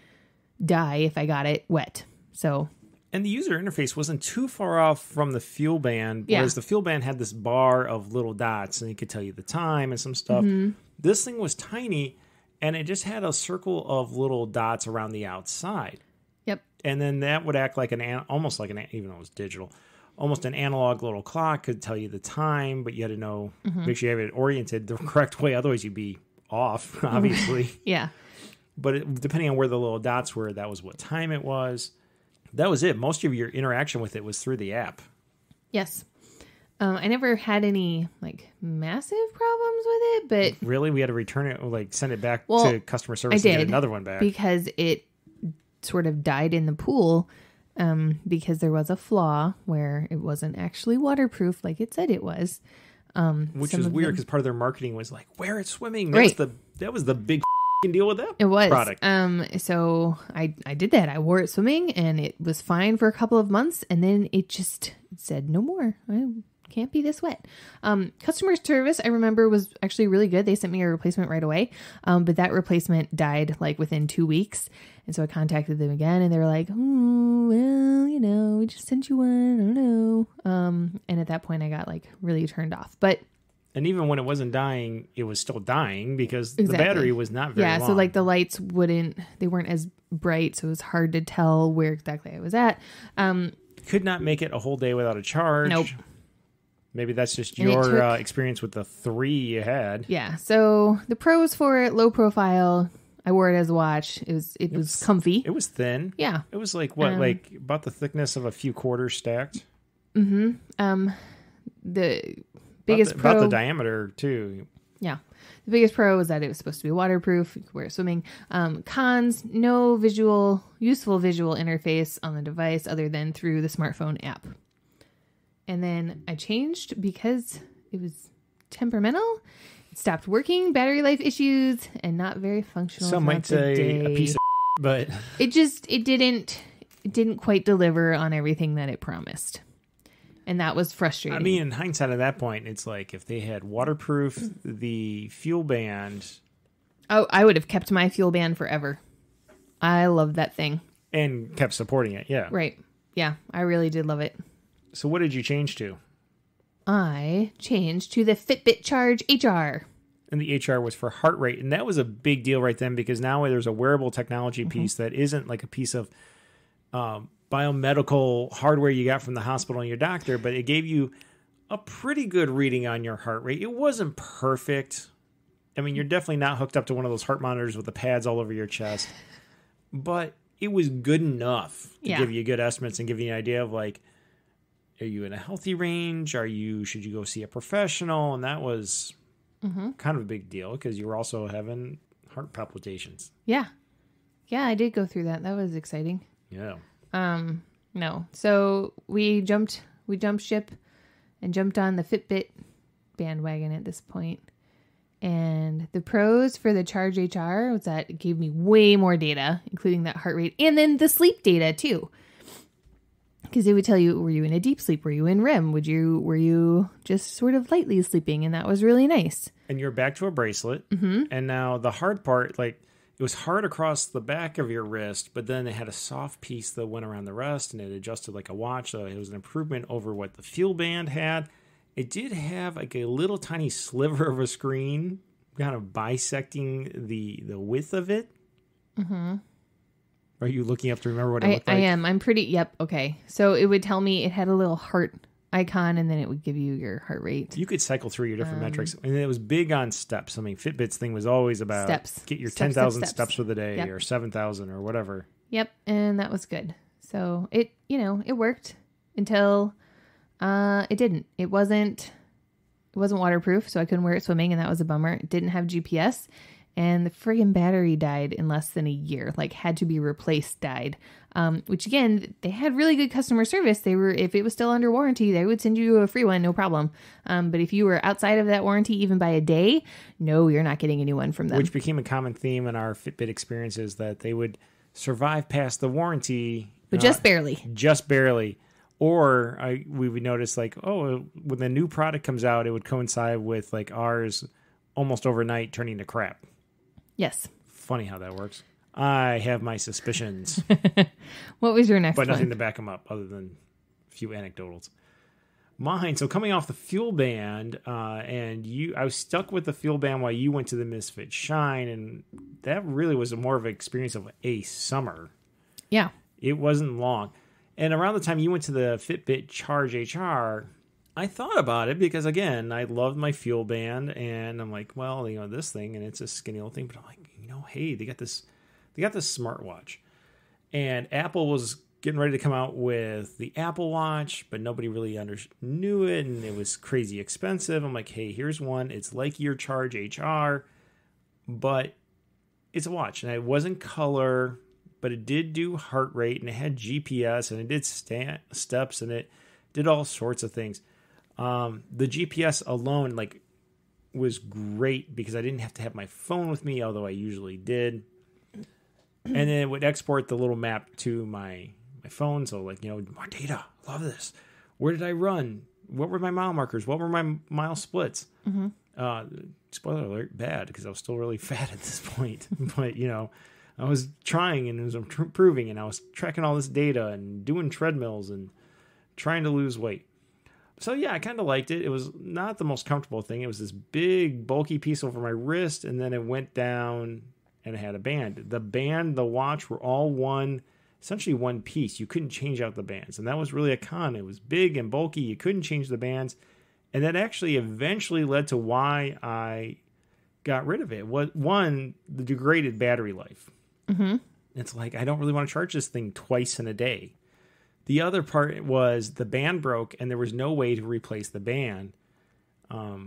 die if I got it wet. So. And the user interface wasn't too far off from the Fuel Band, whereas the Fuel Band had this bar of little dots and it could tell you the time and some stuff. Mm-hmm. This thing was tiny. And it just had a circle of little dots around the outside. Yep. And then that would act like almost like even though it was digital, almost an analog little clock could tell you the time, but you had to know, make sure you have it oriented the correct way. Otherwise you'd be off, obviously. Yeah. But depending on where the little dots were, that was what time it was. That was it. Most of your interaction with it was through the app. Yes. I never had any like massive problems with it, but really, we had to return it, like send it back to customer service and get another one back because it sort of died in the pool because there was a flaw where it wasn't actually waterproof like it said it was. Which is weird because part of their marketing was like, wear it swimming. Right. That was the big deal with that product. So I did that. I wore it swimming and it was fine for a couple of months and then it just said no more. I can't be this wet. Customer service, I remember, was actually really good. They sent me a replacement right away. But that replacement died like within 2 weeks. And so I contacted them again and they were like, well, we just sent you one. I don't know. And at that point I got like really turned off. And even when it wasn't dying, it was still dying because the battery was not very long. Yeah, so like the lights they weren't as bright. So it was hard to tell where exactly I was at. Could not make it a whole day without a charge. Nope. Maybe that's just your experience with the 3 you had. Yeah. So the pros for it, low profile. I wore it as a watch. It was comfy. It was thin. Yeah. It was like what, like about the thickness of a few quarters stacked. Mm-hmm. The biggest about the diameter too. Yeah. The biggest pro was that it was supposed to be waterproof. You could wear it swimming. Cons, no useful visual interface on the device other than through the smartphone app. And then I changed because it was temperamental. It stopped working, battery life issues, and not very functional. Some might say a piece of but it didn't quite deliver on everything that it promised. And that was frustrating. I mean, in hindsight at that point, it's like if they had waterproof, the Fuel Band. Oh, I would have kept my Fuel Band forever. I love that thing. And kept supporting it, yeah. Right. Yeah, I really did love it. So what did you change to? I changed to the Fitbit Charge HR. And the HR was for heart rate. And that was a big deal right then because now there's a wearable technology piece that isn't like a piece of biomedical hardware you got from the hospital and your doctor, but it gave you a pretty good reading on your heart rate. It wasn't perfect. I mean, you're definitely not hooked up to one of those heart monitors with the pads all over your chest, but it was good enough to give you good estimates and give you an idea of like, are you in a healthy range? Should you go see a professional? And that was kind of a big deal because you were also having heart palpitations. Yeah. Yeah, I did go through that. That was exciting. Yeah. No. So we jumped ship and jumped on the Fitbit bandwagon at this point. And the pros for the Charge HR was that it gave me way more data, including that heart rate and then the sleep data too. Because they would tell you, were you in a deep sleep? Were you in REM? Were you just sort of lightly sleeping? And that was really nice. And you're back to a bracelet. Mm-hmm. And now the hard part, like it was hard across the back of your wrist, but then it had a soft piece that went around the rest and it adjusted like a watch. So it was an improvement over what the Fuel Band had. It did have like a little tiny sliver of a screen kind of bisecting the width of it. Mm-hmm. Are you looking up to remember what it looked like? I am. I'm pretty... Yep. Okay. So it would tell me it had a little heart icon, and then it would give you your heart rate. You could cycle through your different metrics. And it was big on steps. I mean, Fitbit's thing was always about steps. Get your 10,000 steps for the day, yep. or 7,000 or whatever. Yep. And that was good. So it, it worked until it didn't. It wasn't waterproof, so I couldn't wear it swimming, and that was a bummer. It didn't have GPS. And the friggin' battery died in less than a year, like had to be replaced, died. Which again, they had really good customer service. If it was still under warranty, they would send you a free one, no problem. But if you were outside of that warranty, even by a day, no, you're not getting a new one from them. Which became a common theme in our Fitbit experiences, that they would survive past the warranty. But just barely. Just barely. Or we would notice like, when the new product comes out, it would coincide with like ours almost overnight turning to crap. Yes. Funny how that works. I have my suspicions. What was your next but one? nothing to back them up other than a few anecdotals. Mine, so coming off the Fuel Band, I was stuck with the Fuel Band while you went to the Misfit Shine, and that really was more of an experience of a summer. Yeah. It wasn't long. And around the time you went to the Fitbit Charge HR, I thought about it because, again, I loved my Fuel Band, and I'm like, well, this thing, and it's a skinny little thing, but I'm like, hey, they got this smartwatch. And Apple was getting ready to come out with the Apple Watch, but nobody really knew it, and it was crazy expensive. I'm like, hey, here's one. It's like your Charge HR, but it's a watch. And it wasn't color, but it did do heart rate, and it had GPS, and it did steps, and it did all sorts of things. The GPS alone, was great because I didn't have to have my phone with me, although I usually did. And then it would export the little map to my phone. So, more data. Love this. Where did I run? What were my mile markers? What were my mile splits? Mm-hmm. Spoiler alert, bad, because I was still really fat at this point. But, I was trying and it was improving, and I was tracking all this data and doing treadmills and trying to lose weight. So, yeah, I kind of liked it. It was not the most comfortable thing. It was this big, bulky piece over my wrist, and then it went down and it had a band. The band, the watch were all essentially one piece. You couldn't change out the bands, and that was really a con. It was big and bulky. You couldn't change the bands, and that actually eventually led to why I got rid of it. One, the degraded battery life. Mm-hmm. It's like, I don't really want to charge this thing twice in a day. The other part was the band broke, and there was no way to replace the band. I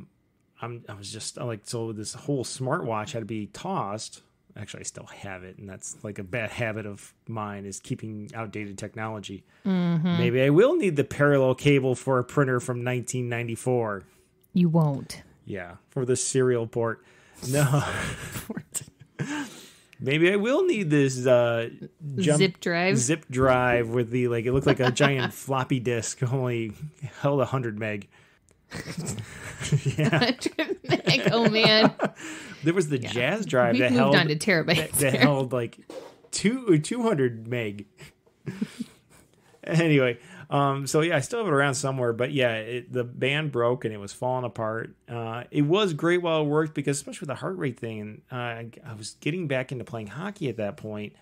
was just like, so this whole smartwatch had to be tossed. Actually, I still have it, and that's like a bad habit of mine, is keeping outdated technology. Mm-hmm. Maybe I will need the parallel cable for a printer from 1994. You won't. Yeah, for the serial port. No. Maybe I will need this zip drive with the, it looked like a giant floppy disk, only held 100 meg. Yeah. 100 meg, oh man. There was the Jazz drive We've that moved held on to terabytes that held 200 meg. Anyway, so yeah, I still have it around somewhere, but yeah, the band broke and it was falling apart. It was great while it worked, because especially with the heart rate thing, I was getting back into playing hockey at that point.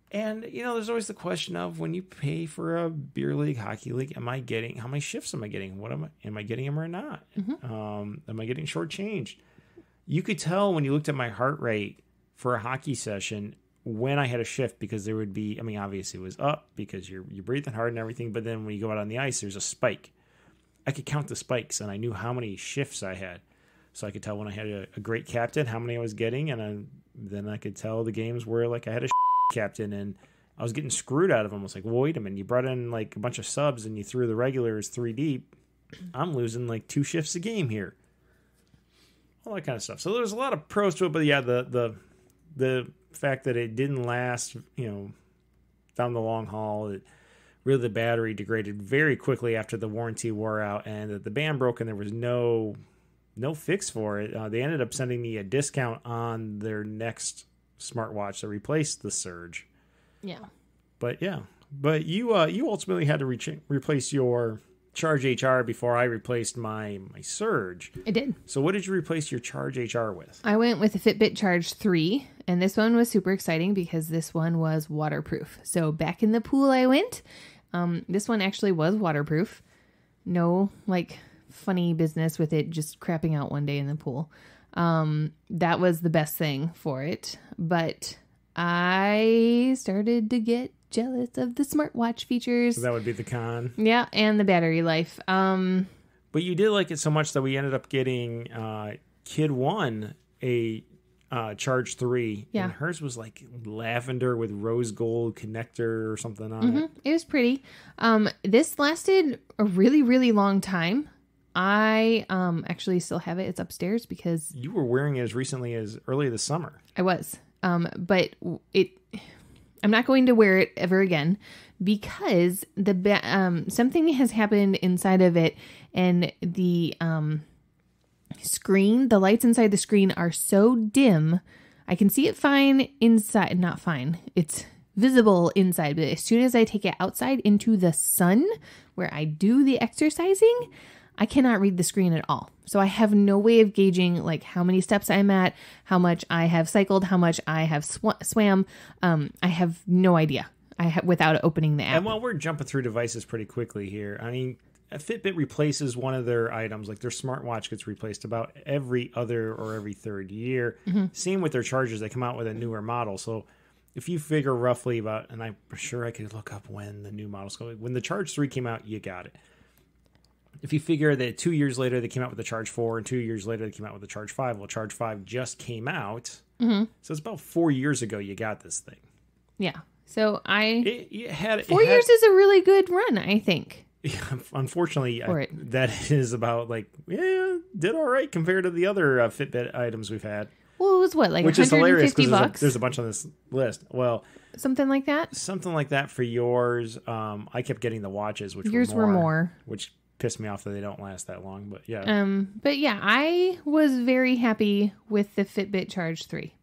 And, there's always the question of, when you pay for a beer league, hockey league, how many shifts am I getting? Am I getting them or not? Mm-hmm. Am I getting shortchanged? You could tell when you looked at my heart rate for a hockey session when I had a shift, because there would be, obviously it was up because you're breathing hard and everything, but then when you go out on the ice, there's a spike. I could count the spikes, and I knew how many shifts I had. So I could tell when I had a great captain how many I was getting, and then I could tell the games where I had a captain and I was getting screwed out of them. I was like, well, wait a minute, you brought in a bunch of subs and you threw the regulars 3 deep. I'm losing 2 shifts a game here. All that kind of stuff. So there's a lot of pros to it, but yeah, the fact that it didn't last, down the long haul, it really the battery degraded very quickly after the warranty wore out, and that the band broke, and there was no fix for it. They ended up sending me a discount on their next smartwatch that replaced the Surge. Yeah. But you ultimately had to replace your Charge HR before I replaced my Surge. I did. So what did you replace your Charge HR with? I went with the Fitbit Charge 3, and this one was super exciting because this one was waterproof. So back in the pool I went. This one actually was waterproof. No, funny business with it just crapping out one day in the pool. That was the best thing for it. But I started to get jealous of the smartwatch features. So that would be the con. Yeah, and the battery life. But you did like it so much that we ended up getting Kid 1 a Charge 3. Yeah. And hers was like lavender with rose gold connector or something on it. It was pretty. This lasted a really, really long time. I actually still have it. It's upstairs because You were wearing it as recently as early this summer. I was. But I'm not going to wear it ever again because something has happened inside of it, and the screen, the lights inside the screen are so dim. I can see it fine inside, not fine. It's visible inside, but as soon as I take it outside into the sun where I do the exercising, I cannot read the screen at all. So I have no way of gauging how many steps I'm at, how much I have cycled, how much I have swam. I have no idea. Without opening the app. And while we're jumping through devices pretty quickly here, I mean, Fitbit replaces one of their items, like their smartwatch gets replaced about every other or every third year. Same with their chargers. They come out with a newer model. So if you figure roughly about, and I'm sure I could look up when the new models go, when the Charge 3 came out, you got it. If you figure that 2 years later they came out with the Charge 4, and 2 years later they came out with the Charge 5, well, Charge 5 just came out. So it's about 4 years ago you got this thing. Yeah. So It had 4 years is a really good run, I think. Yeah, unfortunately, that is about did all right compared to the other Fitbit items we've had. Well, it was what, like which is hilarious $150? There's a bunch on this list. Well, something like that. Something like that for yours. I kept getting the watches, which yours were more, which pissed me off that they don't last that long. But yeah, I was very happy with the Fitbit Charge 3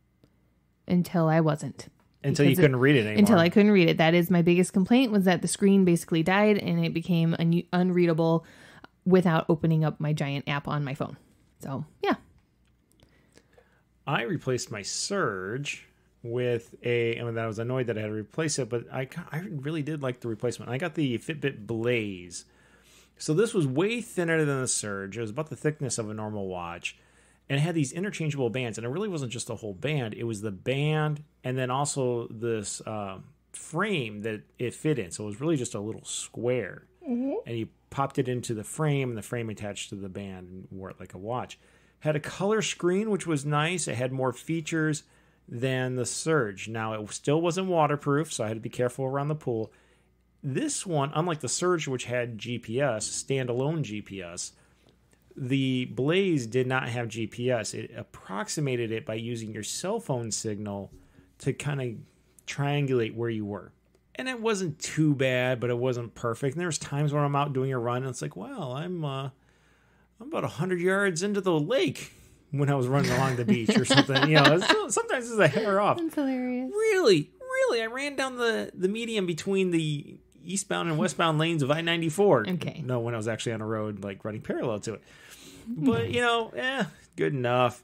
until I wasn't. Until you couldn't read it anymore. Until I couldn't read it. That is my biggest complaint, was that the screen basically died and it became unreadable without opening up my giant app on my phone. So, yeah. I replaced my Surge with and I was annoyed that I had to replace it, but I really did like the replacement. I got the Fitbit Blaze. So this was way thinner than the Surge. It was about the thickness of a normal watch. And it had these interchangeable bands, and it really wasn't just a whole band. It was the band and then also this frame that it fit in. So it was really just a little square. And you popped it into the frame, and the frame attached to the band, and wore it like a watch. Had a color screen, which was nice. It had more features than the Surge. Now, it still wasn't waterproof, so I had to be careful around the pool. This one, unlike the Surge, which had GPS, standalone GPS, the Blaze did not have GPS. It approximated it by using your cell phone signal to kind of triangulate where you were. And it wasn't too bad, but it wasn't perfect. And there was times where I'm out doing a run, and it's like, well, I'm about 100 yards into the lake when I was running along the beach or something. Sometimes it's a hair off. That's hilarious. Really, I ran down the median between the eastbound and westbound lanes of I-94. Okay. No, when I was actually on a road, running parallel to it. But, good enough.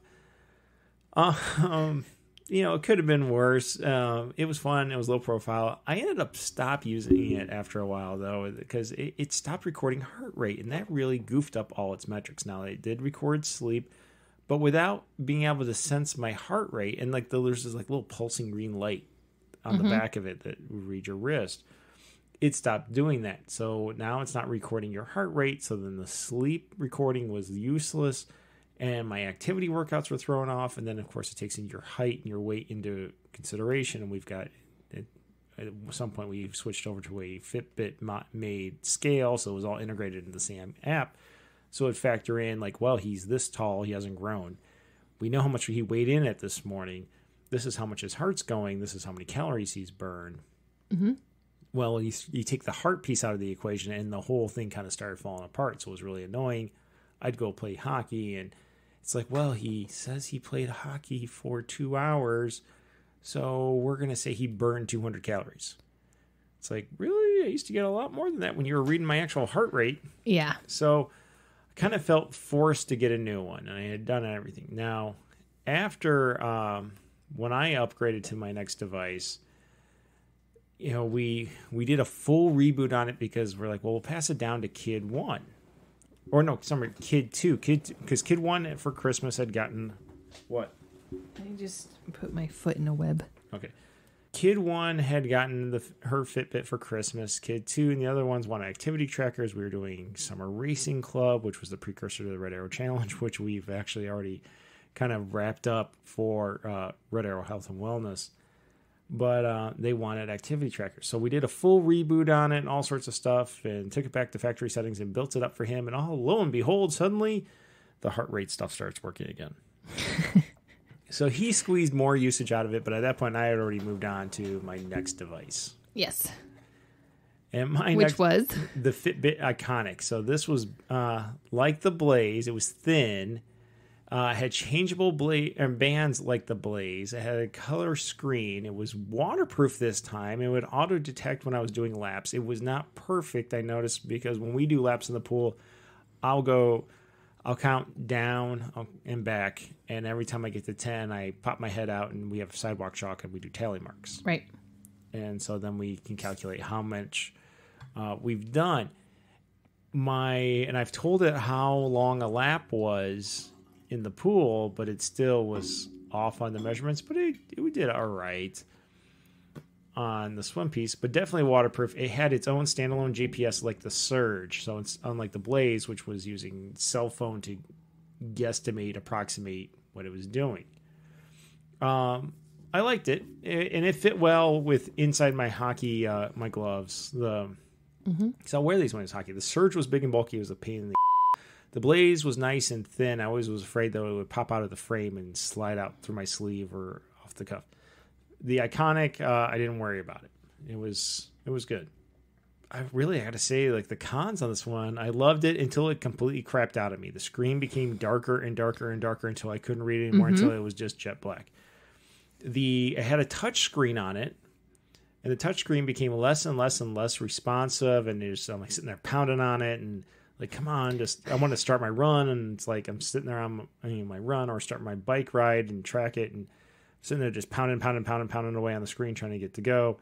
It could have been worse. It was fun. It was low profile. I ended up stop using it after a while, though, because it stopped recording heart rate, and that really goofed up all its metrics. Now, it did record sleep, but without being able to sense my heart rate, and there's this little pulsing green light on the back of it that would read your wrist. It stopped doing that. So now it's not recording your heart rate. So then the sleep recording was useless, and my activity workouts were thrown off. And then, of course, it takes in your height and your weight into consideration. And we've got, at some point, we switched over to a Fitbit-made scale. So it was all integrated in the same app. So it factor in, he's this tall. He hasn't grown. We know how much he weighed in at this morning. This is how much his heart's going. This is how many calories he's burned. Well, you take the heart piece out of the equation and the whole thing kind of started falling apart. So it was really annoying. I'd go play hockey and it's like, well, he says he played hockey for 2 hours. So we're going to say he burned 200 calories. It's like, really? I used to get a lot more than that when you were reading my actual heart rate. Yeah. So I kind of felt forced to get a new one. And I had done everything. Now, after when I upgraded to my next device, you know, we did a full reboot on it because we're like, well, we'll pass it down to Kid 1. Or no, sorry, Kid 2. Because Kid 1 for Christmas had gotten what? I just put my foot in a web. Okay. Kid 1 had gotten her Fitbit for Christmas. Kid 2 and the other ones wanted activity trackers. We were doing Summer Racing Club, which was the precursor to the Red Arrow Challenge, which we've actually already kind of wrapped up for Red Arrow Health and Wellness. But they wanted activity trackers. So we did a full reboot on it and all sorts of stuff and took it back to factory settings and built it up for him. And lo and behold, suddenly the heart rate stuff starts working again. So he squeezed more usage out of it, but at that point I had already moved on to my next device. Yes. And Which was? The Fitbit Iconic. So this was like the Blaze. It was thin. Had changeable bands like the Blaze. It had a color screen. It was waterproof this time. It would auto-detect when I was doing laps. It was not perfect, I noticed, because when we do laps in the pool, I'll count down and back, and every time I get to 10, I pop my head out, and we have sidewalk chalk, and we do tally marks. Right. And so then we can calculate how much we've done. And I've told it how long a lap was in the pool, but it still was off on the measurements, but it did all right on the swim piece, but definitely waterproof. It had its own standalone GPS like the Surge. So it's unlike the Blaze, which was using cell phone to approximate what it was doing. I liked it, and it fit well with inside my hockey, my gloves. So I'll wear these when it's hockey. The Surge was big and bulky. It was a pain in the The Blaze was nice and thin. I always was afraid that it would pop out of the frame and slide out through my sleeve or off the cuff. The Iconic, I didn't worry about it. It was good. I got to say, like, the cons on this one, I loved it until it completely crapped out of me. The screen became darker and darker and darker until I couldn't read it anymore, until it was just jet black. It had a touch screen on it, and the touch screen became less and less and less responsive, and I'm like sitting there pounding on it, and like, come on, I want to start my run, and it's like I'm sitting there on my run or start my bike ride and track it, and sitting there just pounding away on the screen trying to get to go.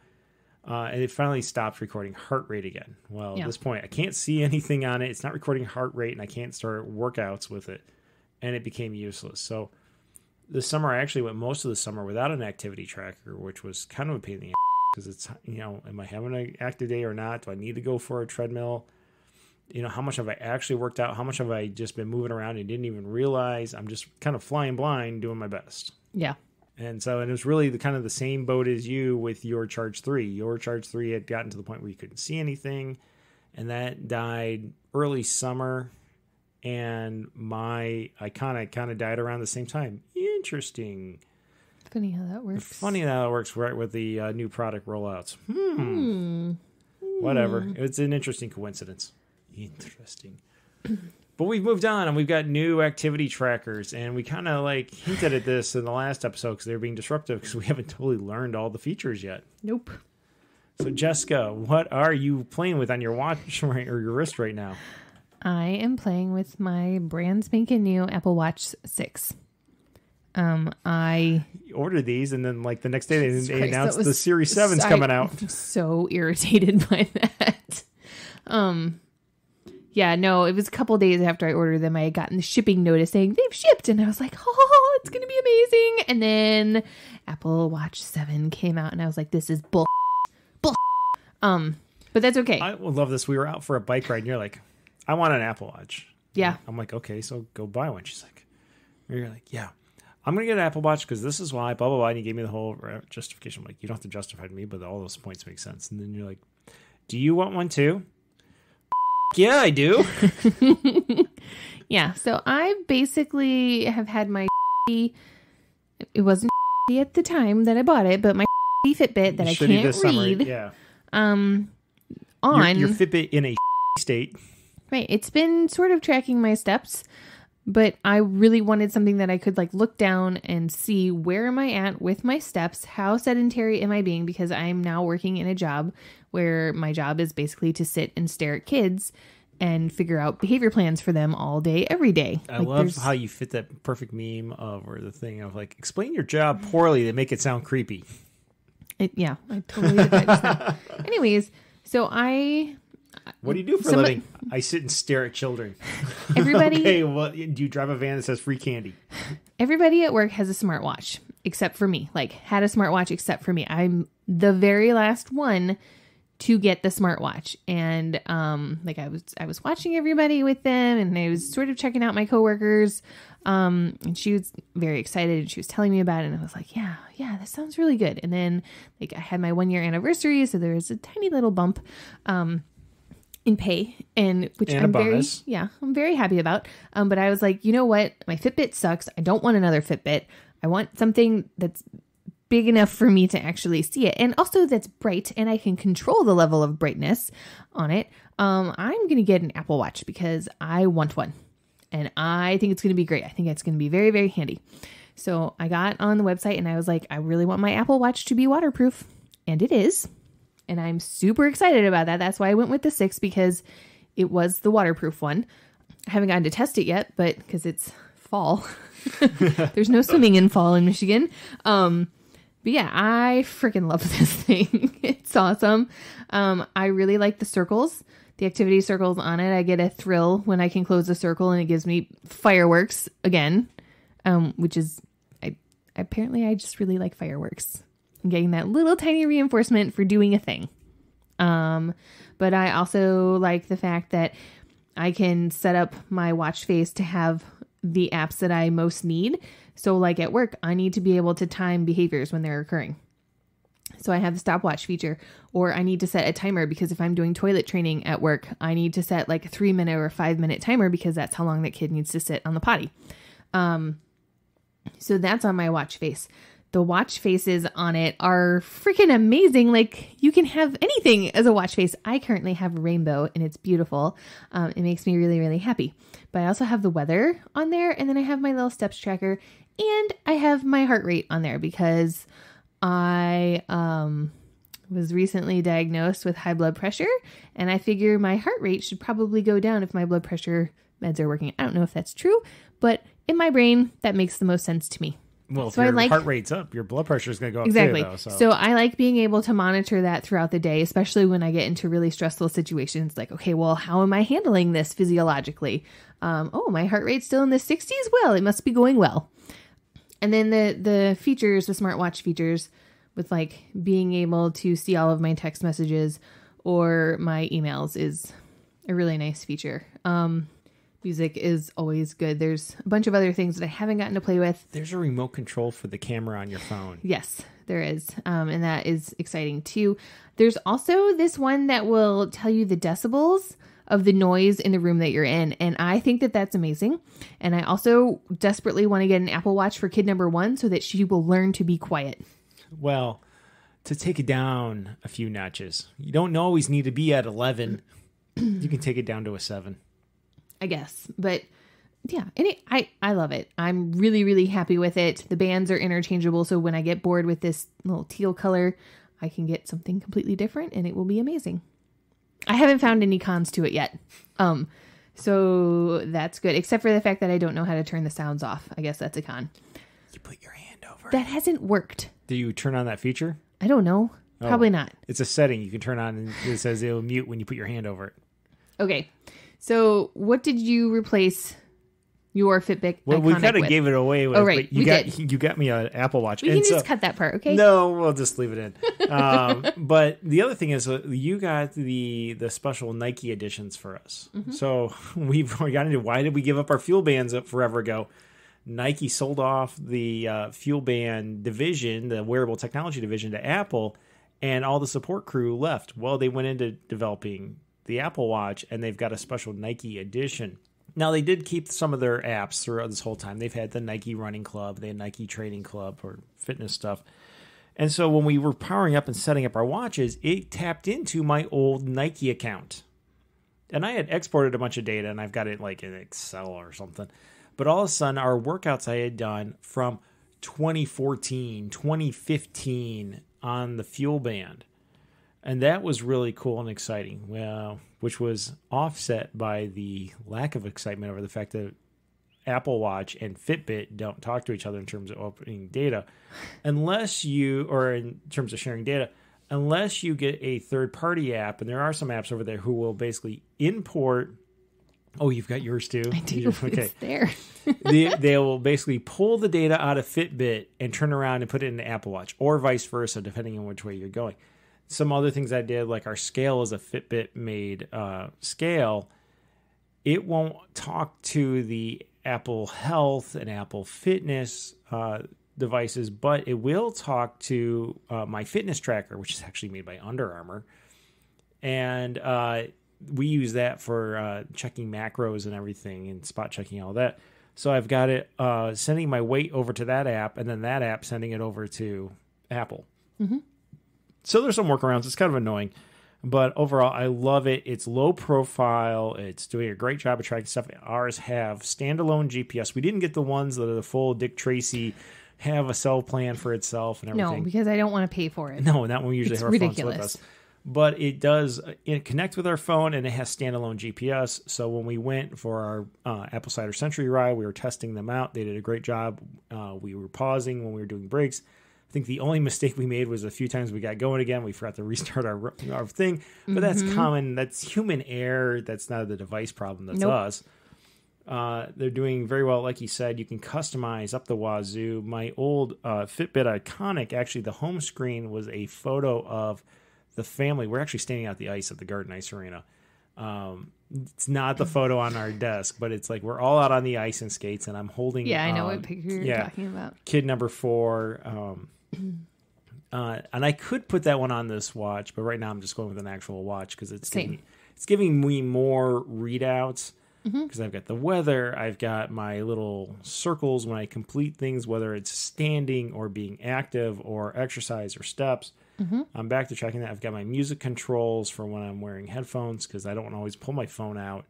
And it finally stopped recording heart rate again. Well, at this point, I can't see anything on it. It's not recording heart rate, and I can't start workouts with it. And it became useless. So this summer, I actually went most of the summer without an activity tracker, which was kind of a pain in the ass because it's, am I having an active day or not? Do I need to go for a treadmill? How much have I actually worked out? How much have I just been moving around and didn't even realize? I'm just kind of flying blind, doing my best. Yeah. And it was really the same boat as you with your Charge 3. Your Charge 3 had gotten to the point where you couldn't see anything, and that died early summer, and my Iconic kind of died around the same time. Interesting. Funny how that works. Funny how that works right with the new product rollouts. Whatever. It's an interesting coincidence. Interesting. But we've moved on, and we've got new activity trackers, and we kind of hinted at this in the last episode because they were being disruptive because we haven't totally learned all the features yet. Nope. So, Jessica, what are you playing with on your watch or your wrist right now? I am playing with my brand spanking new Apple Watch 6. I ordered these, and then the next day they announced the Series 7's coming out. I'm so irritated by that. Yeah, no, it was a couple days after I ordered them. I had gotten the shipping notice saying they've shipped, and I was like, oh, it's going to be amazing. And then Apple Watch 7 came out, and I was like, this is bull. But that's okay. I would love this. We were out for a bike ride, and you're like, I want an Apple Watch. Yeah. I'm like, okay, so go buy one. She's like, you're like, yeah, I'm going to get an Apple Watch because this is why, blah, blah, blah. And you gave me the whole justification. I'm like, you don't have to justify to me, but all those points make sense. And then you're like, do you want one too? Yeah, I do. Yeah, so I basically have had my it wasn't at the time that I bought it, but my Fitbit that I can't read. Yeah. Your Fitbit in a state. Right. It's been sort of tracking my steps, but I really wanted something that I could like look down and see where am I at with my steps? How sedentary am I being? Because I'm now working in a job where my job is basically to sit and stare at kids and figure out behavior plans for them all day, every day. I love how you fit that perfect meme or the thing of like, explain your job poorly to make it sound creepy. Yeah, I totally did that just now. Anyways, so what do you do for a living? I sit and stare at children. Everybody. Okay, well, do you drive a van that says free candy? Everybody at work has a smartwatch, except for me. Like, had a smartwatch except for me. I'm the very last one to get the smartwatch. And like I was watching everybody with them, and I was sort of checking out my coworkers. And she was very excited, and she was telling me about it, and I was like, yeah, that sounds really good. And then like I had my 1-year anniversary, so there was a tiny little bump in pay, and which I'm very happy about. But I was like, you know what? My Fitbit sucks. I don't want another Fitbit. I want something that's big enough for me to actually see it, and also that's bright, and I can control the level of brightness on it. I'm going to get an Apple Watch because I want one, and I think it's going to be great. I think it's going to be very, very handy. So I got on the website, and I was like, I really want my Apple Watch to be waterproof, and it is. And I'm super excited about that. That's why I went with the 6, because it was the waterproof one. I haven't gotten to test it yet, but because it's fall. There's no swimming in fall in Michigan. But yeah, I freaking love this thing. It's awesome. I really like the circles, the activity circles on it. I get a thrill when I can close a circle and it gives me fireworks again, which is, I just really like fireworks. I'm getting that little tiny reinforcement for doing a thing. But I also like the fact that I can set up my watch face to have the apps that I most need. So like at work, I need to be able to time behaviors when they're occurring. So I have the stopwatch feature, or I need to set a timer because if I'm doing toilet training at work, I need to set like a 3-minute or 5-minute timer because that's how long that kid needs to sit on the potty. So that's on my watch face. The watch faces on it are freaking amazing. Like you can have anything as a watch face. I currently have a rainbow and it's beautiful. It makes me really, really happy. But I also have the weather on there, and then I have my little steps tracker, and I have my heart rate on there because I was recently diagnosed with high blood pressure, and I figure my heart rate should probably go down if my blood pressure meds are working. I don't know if that's true, but in my brain, that makes the most sense to me. Well, so if your heart rate's up, your blood pressure is going to go up exactly. too, though. So I like being able to monitor that throughout the day, especially when I get into really stressful situations. Like, okay, well, how am I handling this physiologically? My heart rate's still in the 60s. Well, it must be going well. And then the features, the smartwatch features, with like being able to see all of my text messages or my emails is a really nice feature. Music is always good. There's a bunch of other things that I haven't gotten to play with. There's a remote control for the camera on your phone. Yes, there is. And that is exciting too. There's also this one that will tell you the decibels of the noise in the room that you're in. And I think that that's amazing. And I also desperately want to get an Apple Watch for kid number 1 so that she will learn to be quiet. Well, to take it down a few notches, you don't always need to be at 11. You can take it down to a 7. I guess. But yeah, and I love it. I'm really, really happy with it. The bands are interchangeable. So when I get bored with this little teal color, I can get something completely different and it will be amazing. I haven't found any cons to it yet. So that's good. Except for the fact that I don't know how to turn the sounds off. I guess that's a con. You put your hand over. That hasn't worked. Do you turn on that feature? I don't know. Probably not. It's a setting you can turn on and it says it'll mute when you put your hand over it. Okay. So what did you replace your Fitbit Well, we kind of with? gave it away. With, oh, right. You got me an Apple Watch. We can just cut that part, okay? No, we'll just leave it in. But the other thing is you got the special Nike editions for us. Mm-hmm. So we've got into why did we give up our fuel bands forever ago? Nike sold off the fuel band division, the wearable technology division, to Apple, and all the support crew left. Well, they went into developing the Apple Watch, and they've got a special Nike edition. Now, they did keep some of their apps throughout this whole time. They've had the Nike Running Club, they had Nike Training Club or fitness stuff. And so when we were powering up and setting up our watches, it tapped into my old Nike account. And I had exported a bunch of data, and I've got it like in Excel or something. But all of a sudden, our workouts I had done from 2014, 2015 on the Fuel Band. And that was really cool and exciting, which was offset by the lack of excitement over the fact that Apple Watch and Fitbit don't talk to each other in terms of opening data, or in terms of sharing data, unless you get a third-party app. And there are some apps over there who will basically import. Oh, you've got yours too? I do. Okay. It's there. They will basically pull the data out of Fitbit and turn around and put it into Apple Watch, or vice versa, depending on which way you're going. Some other things I did, like our scale is a Fitbit-made scale. It won't talk to the Apple Health and Apple Fitness devices, but it will talk to my fitness tracker, which is actually made by Under Armour. And we use that for checking macros and everything and spot checking all that. So I've got it sending my weight over to that app, and then that app sending it over to Apple. Mm-hmm. So there's some workarounds. It's kind of annoying. But overall, I love it. It's low profile. It's doing a great job of tracking stuff. Ours have standalone GPS. We didn't get the ones that are the full Dick Tracy, have a cell plan for itself and everything. No, because I don't want to pay for it. No, that one we usually it's have our ridiculous. phones with us. But it does connect with our phone, and it has standalone GPS. So when we went for our Apple Cider Century ride, we were testing them out. They did a great job. We were pausing when we were doing breaks. I think the only mistake we made was a few times we got going again. We forgot to restart our thing. But that's common. That's human error. That's not the device problem. That's us. They're doing very well. Like you said, you can customize up the wazoo. My old Fitbit Iconic, actually, the home screen was a photo of the family. We're actually standing out the ice at the Garden Ice Arena. It's not the photo on our desk, but it's like we're all out on the ice and skates, and I'm holding. Yeah, I know what picture you're talking about. Kid number 4. And I could put that one on this watch, but right now I'm just going with an actual watch because it's giving me more readouts. Because I've got the weather, I've got my little circles when I complete things, whether it's standing or being active or exercise or steps. I'm back to tracking that. I've got my music controls for when I'm wearing headphones because I don't want to always pull my phone out,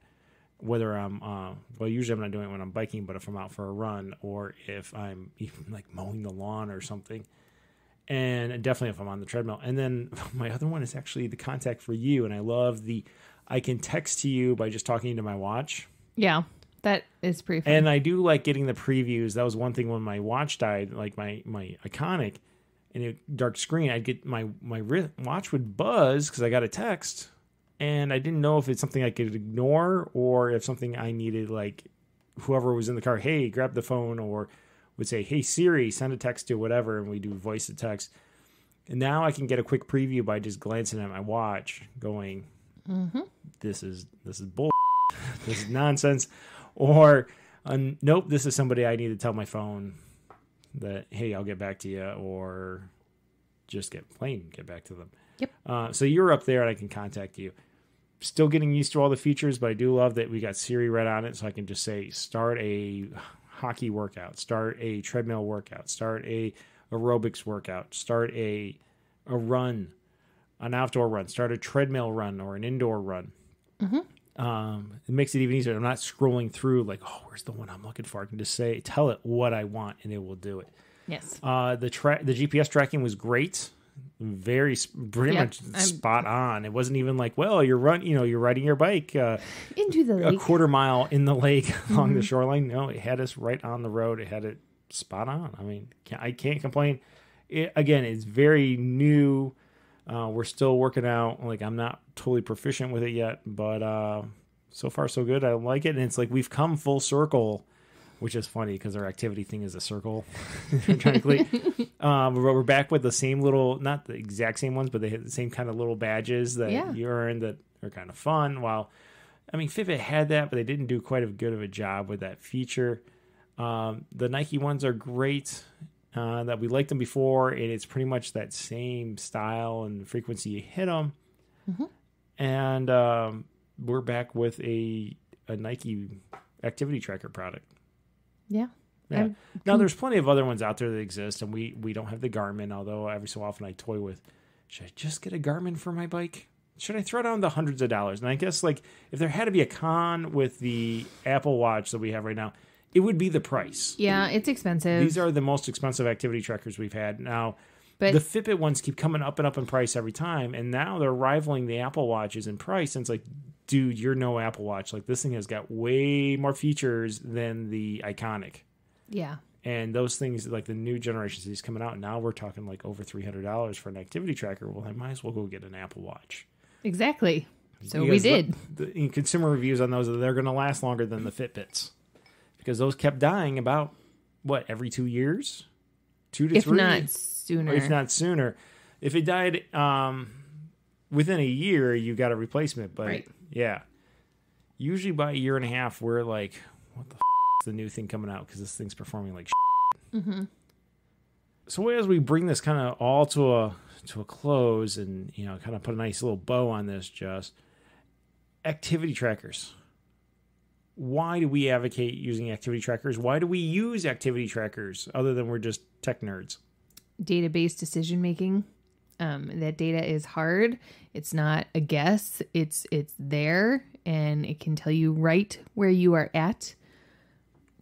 whether I'm, usually I'm not doing it when I'm biking, but if I'm out for a run or if I'm even like mowing the lawn or something. And definitely if I'm on the treadmill. And then my other one is actually the contact for you. And I love I can text to you by just talking to my watch. Yeah, that is pretty fun. And I do like getting the previews. That was one thing when my watch died, like my Iconic, and a dark screen, I'd get my watch would buzz because I got a text. And I didn't know if it's something I could ignore or if something I needed, like whoever was in the car, hey, grab the phone, or would say, hey, Siri, send a text to whatever, and we do voice to text. And now I can get a quick preview by just glancing at my watch going, this is bull. This is nonsense. Or, nope, this is somebody I need to tell my phone that, hey, I'll get back to you, or just get back to them. Yep. So you're up there and I can contact you. Still getting used to all the features, but I do love that we got Siri right on it, so I can just say, start a hockey workout, start a treadmill workout, start a aerobics workout, start a run, an outdoor run, start a treadmill run or an indoor run. It makes it even easier. I'm not scrolling through like, oh, where's the one I'm looking for? I can just tell it what I want, and it will do it. Yes. The GPS tracking was great. Pretty much spot on. It wasn't even like, well, you're riding your bike into the lake, a quarter mile in the lake along the shoreline. No, it had us right on the road. It had it spot on. I mean, I can't complain. Again, it's very new. We're still working out. Like, I'm not totally proficient with it yet, but so far so good. I like it, and it's like we've come full circle, which is funny because our activity thing is a circle. We're back with the same little, not the exact same ones, but they have the same kind of little badges that you earn that are kind of fun. While, I mean, Fitbit had that, but they didn't do quite as good of a job with that feature. The Nike ones are great. That we liked them before, and it's pretty much that same style and frequency you hit them. And we're back with a Nike activity tracker product. Yeah, Yeah. Now, there's plenty of other ones out there that exist, and we don't have the Garmin, although every so often I toy with, should I just get a Garmin for my bike? Should I throw down the hundreds of dollars? And I guess, like, if there had to be a con with the Apple Watch that we have right now, it would be the price. Yeah, it's expensive. These are the most expensive activity trackers we've had. Now, but the Fitbit ones keep coming up and up in price every time, and now they're rivaling the Apple Watches in price. And it's like, dude, you're no Apple Watch. Like, this thing has got way more features than the Iconic. Yeah. And those things, like the new generations of these coming out, now we're talking like over $300 for an activity tracker. Well, I might as well go get an Apple Watch. Exactly. So we did. The consumer reviews on those, they're going to last longer than the Fitbits. Because those kept dying about, every 2 years? 2 to 3? If not sooner. Or if not sooner. If it died within a year, you got a replacement. But, right. Yeah. Usually by a year and a half, we're like, what the is the new thing coming out? Because this thing's performing like mm-hmm. So as we bring this kind of all to a close and, kind of put a nice little bow on this, just activity trackers. Why do we advocate using activity trackers? Why do we use activity trackers other than we're just tech nerds? Database decision making. That data is hard. It's not a guess. It's there, and it can tell you right where you are at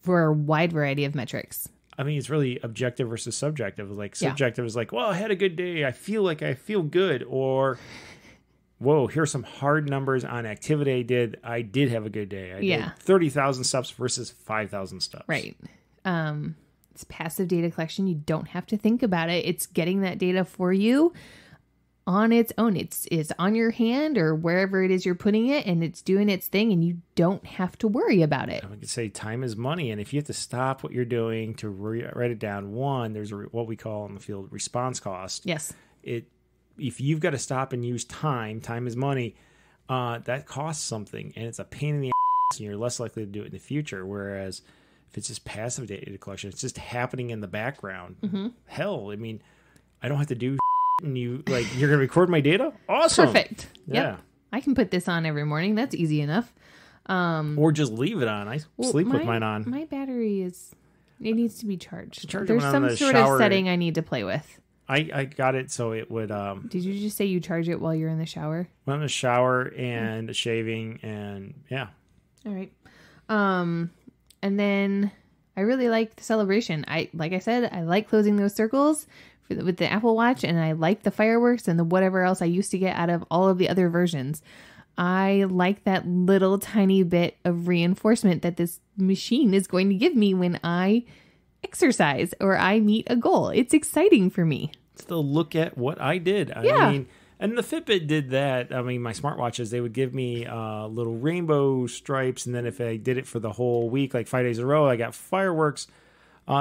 for a wide variety of metrics. I mean, it's really objective versus subjective. Like, subjective is like, well, I had a good day. I feel good. Or, whoa, here's some hard numbers on activity I did have a good day. I did 30,000 steps versus 5,000 steps. Right. It's passive data collection. You don't have to think about it. It's getting that data for you on its own. It's on your hand or wherever it is you're putting it, and it's doing its thing, and you don't have to worry about it. I could say time is money, and if you have to stop what you're doing to write it down, there's what we call in the field response cost. Yes. If you've got to stop and use time is money, that costs something, and it's a pain in the ass, and you're less likely to do it in the future. Whereas if it's just passive data collection, it's just happening in the background. Mm-hmm. Hell, I mean, I don't have to do and you're going to record my data? Awesome. Perfect. Yeah. Yep. I can put this on every morning. That's easy enough. Or just leave it on. I sleep with mine on. My battery it needs to be charged. There's some sort of setting I need to play with. I got it so it would... Did you just say you charge it while you're in the shower? When I'm in the shower and shaving and yeah. All right. And then I really like the celebration. Like I said, I like closing those circles with the Apple Watch, and I like the fireworks and the whatever else I used to get out of all of the other versions. I like that little tiny bit of reinforcement that this machine is going to give me when I exercise or I meet a goal. It's exciting for me. Still look at what I did. I mean, and the Fitbit did that. I mean, my smartwatches, they would give me little rainbow stripes, and then if I did it for the whole week, like 5 days in a row, I got fireworks.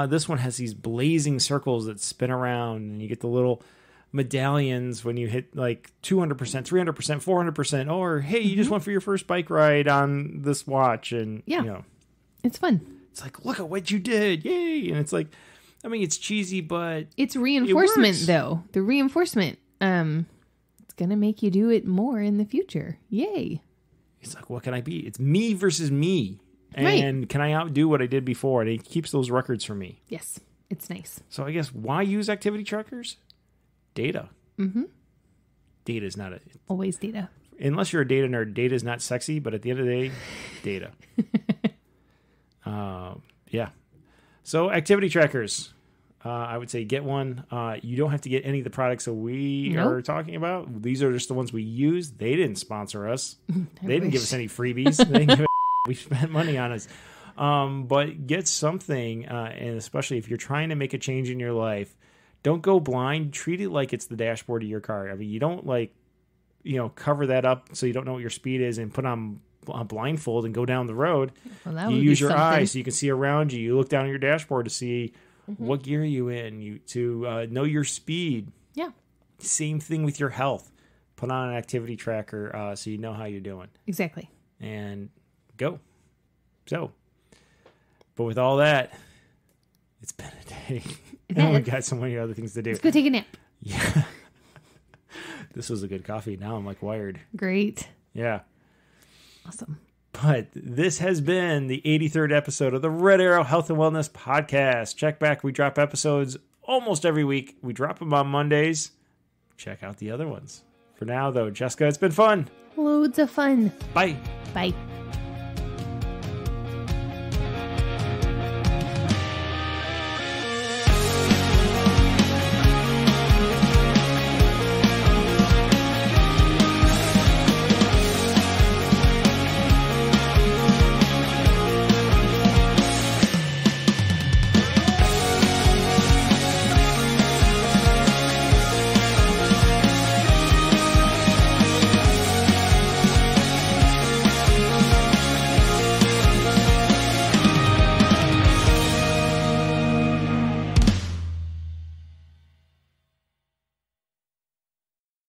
This one has these blazing circles that spin around, and you get the little medallions when you hit like 200%, 300%, 400%. Or, hey, you just went for your first bike ride on this watch. And, it's fun. It's like, look at what you did. Yay. And it's like, I mean, it's cheesy, but it's reinforcement, though. The reinforcement, it's going to make you do it more in the future. Yay. It's like, what can I be? It's me versus me. And can I outdo what I did before? And it keeps those records for me. Yes, it's nice. So I guess why use activity trackers? Data. Mm-hmm. Data is not always data. Unless you're a data nerd, data is not sexy. But at the end of the day, data. Yeah. So activity trackers. I would say get one. You don't have to get any of the products that we are talking about. These are just the ones we use. They didn't sponsor us. They didn't give us any freebies. They didn't give us we spent money on it. But get something, and especially if you're trying to make a change in your life, don't go blind. Treat it like it's the dashboard of your car. I mean, you don't cover that up so you don't know what your speed is and put on a blindfold and go down the road. Well, you use your eyes so you can see around you. You look down at your dashboard to see what gear you in, to know your speed. Yeah. Same thing with your health. Put on an activity tracker so you know how you're doing. Exactly. And go. So, but with all that, it's been a day. And we got so many other things to do. Let's go take a nap. Yeah. This was a good coffee. Now I'm like wired. Great. Yeah. Awesome. But this has been the 83rd episode of the Red Arrow Health and Wellness Podcast. Check back. We drop episodes almost every week. We drop them on Mondays. Check out the other ones. For now, though, Jessica, it's been fun. Loads of fun. Bye. Bye.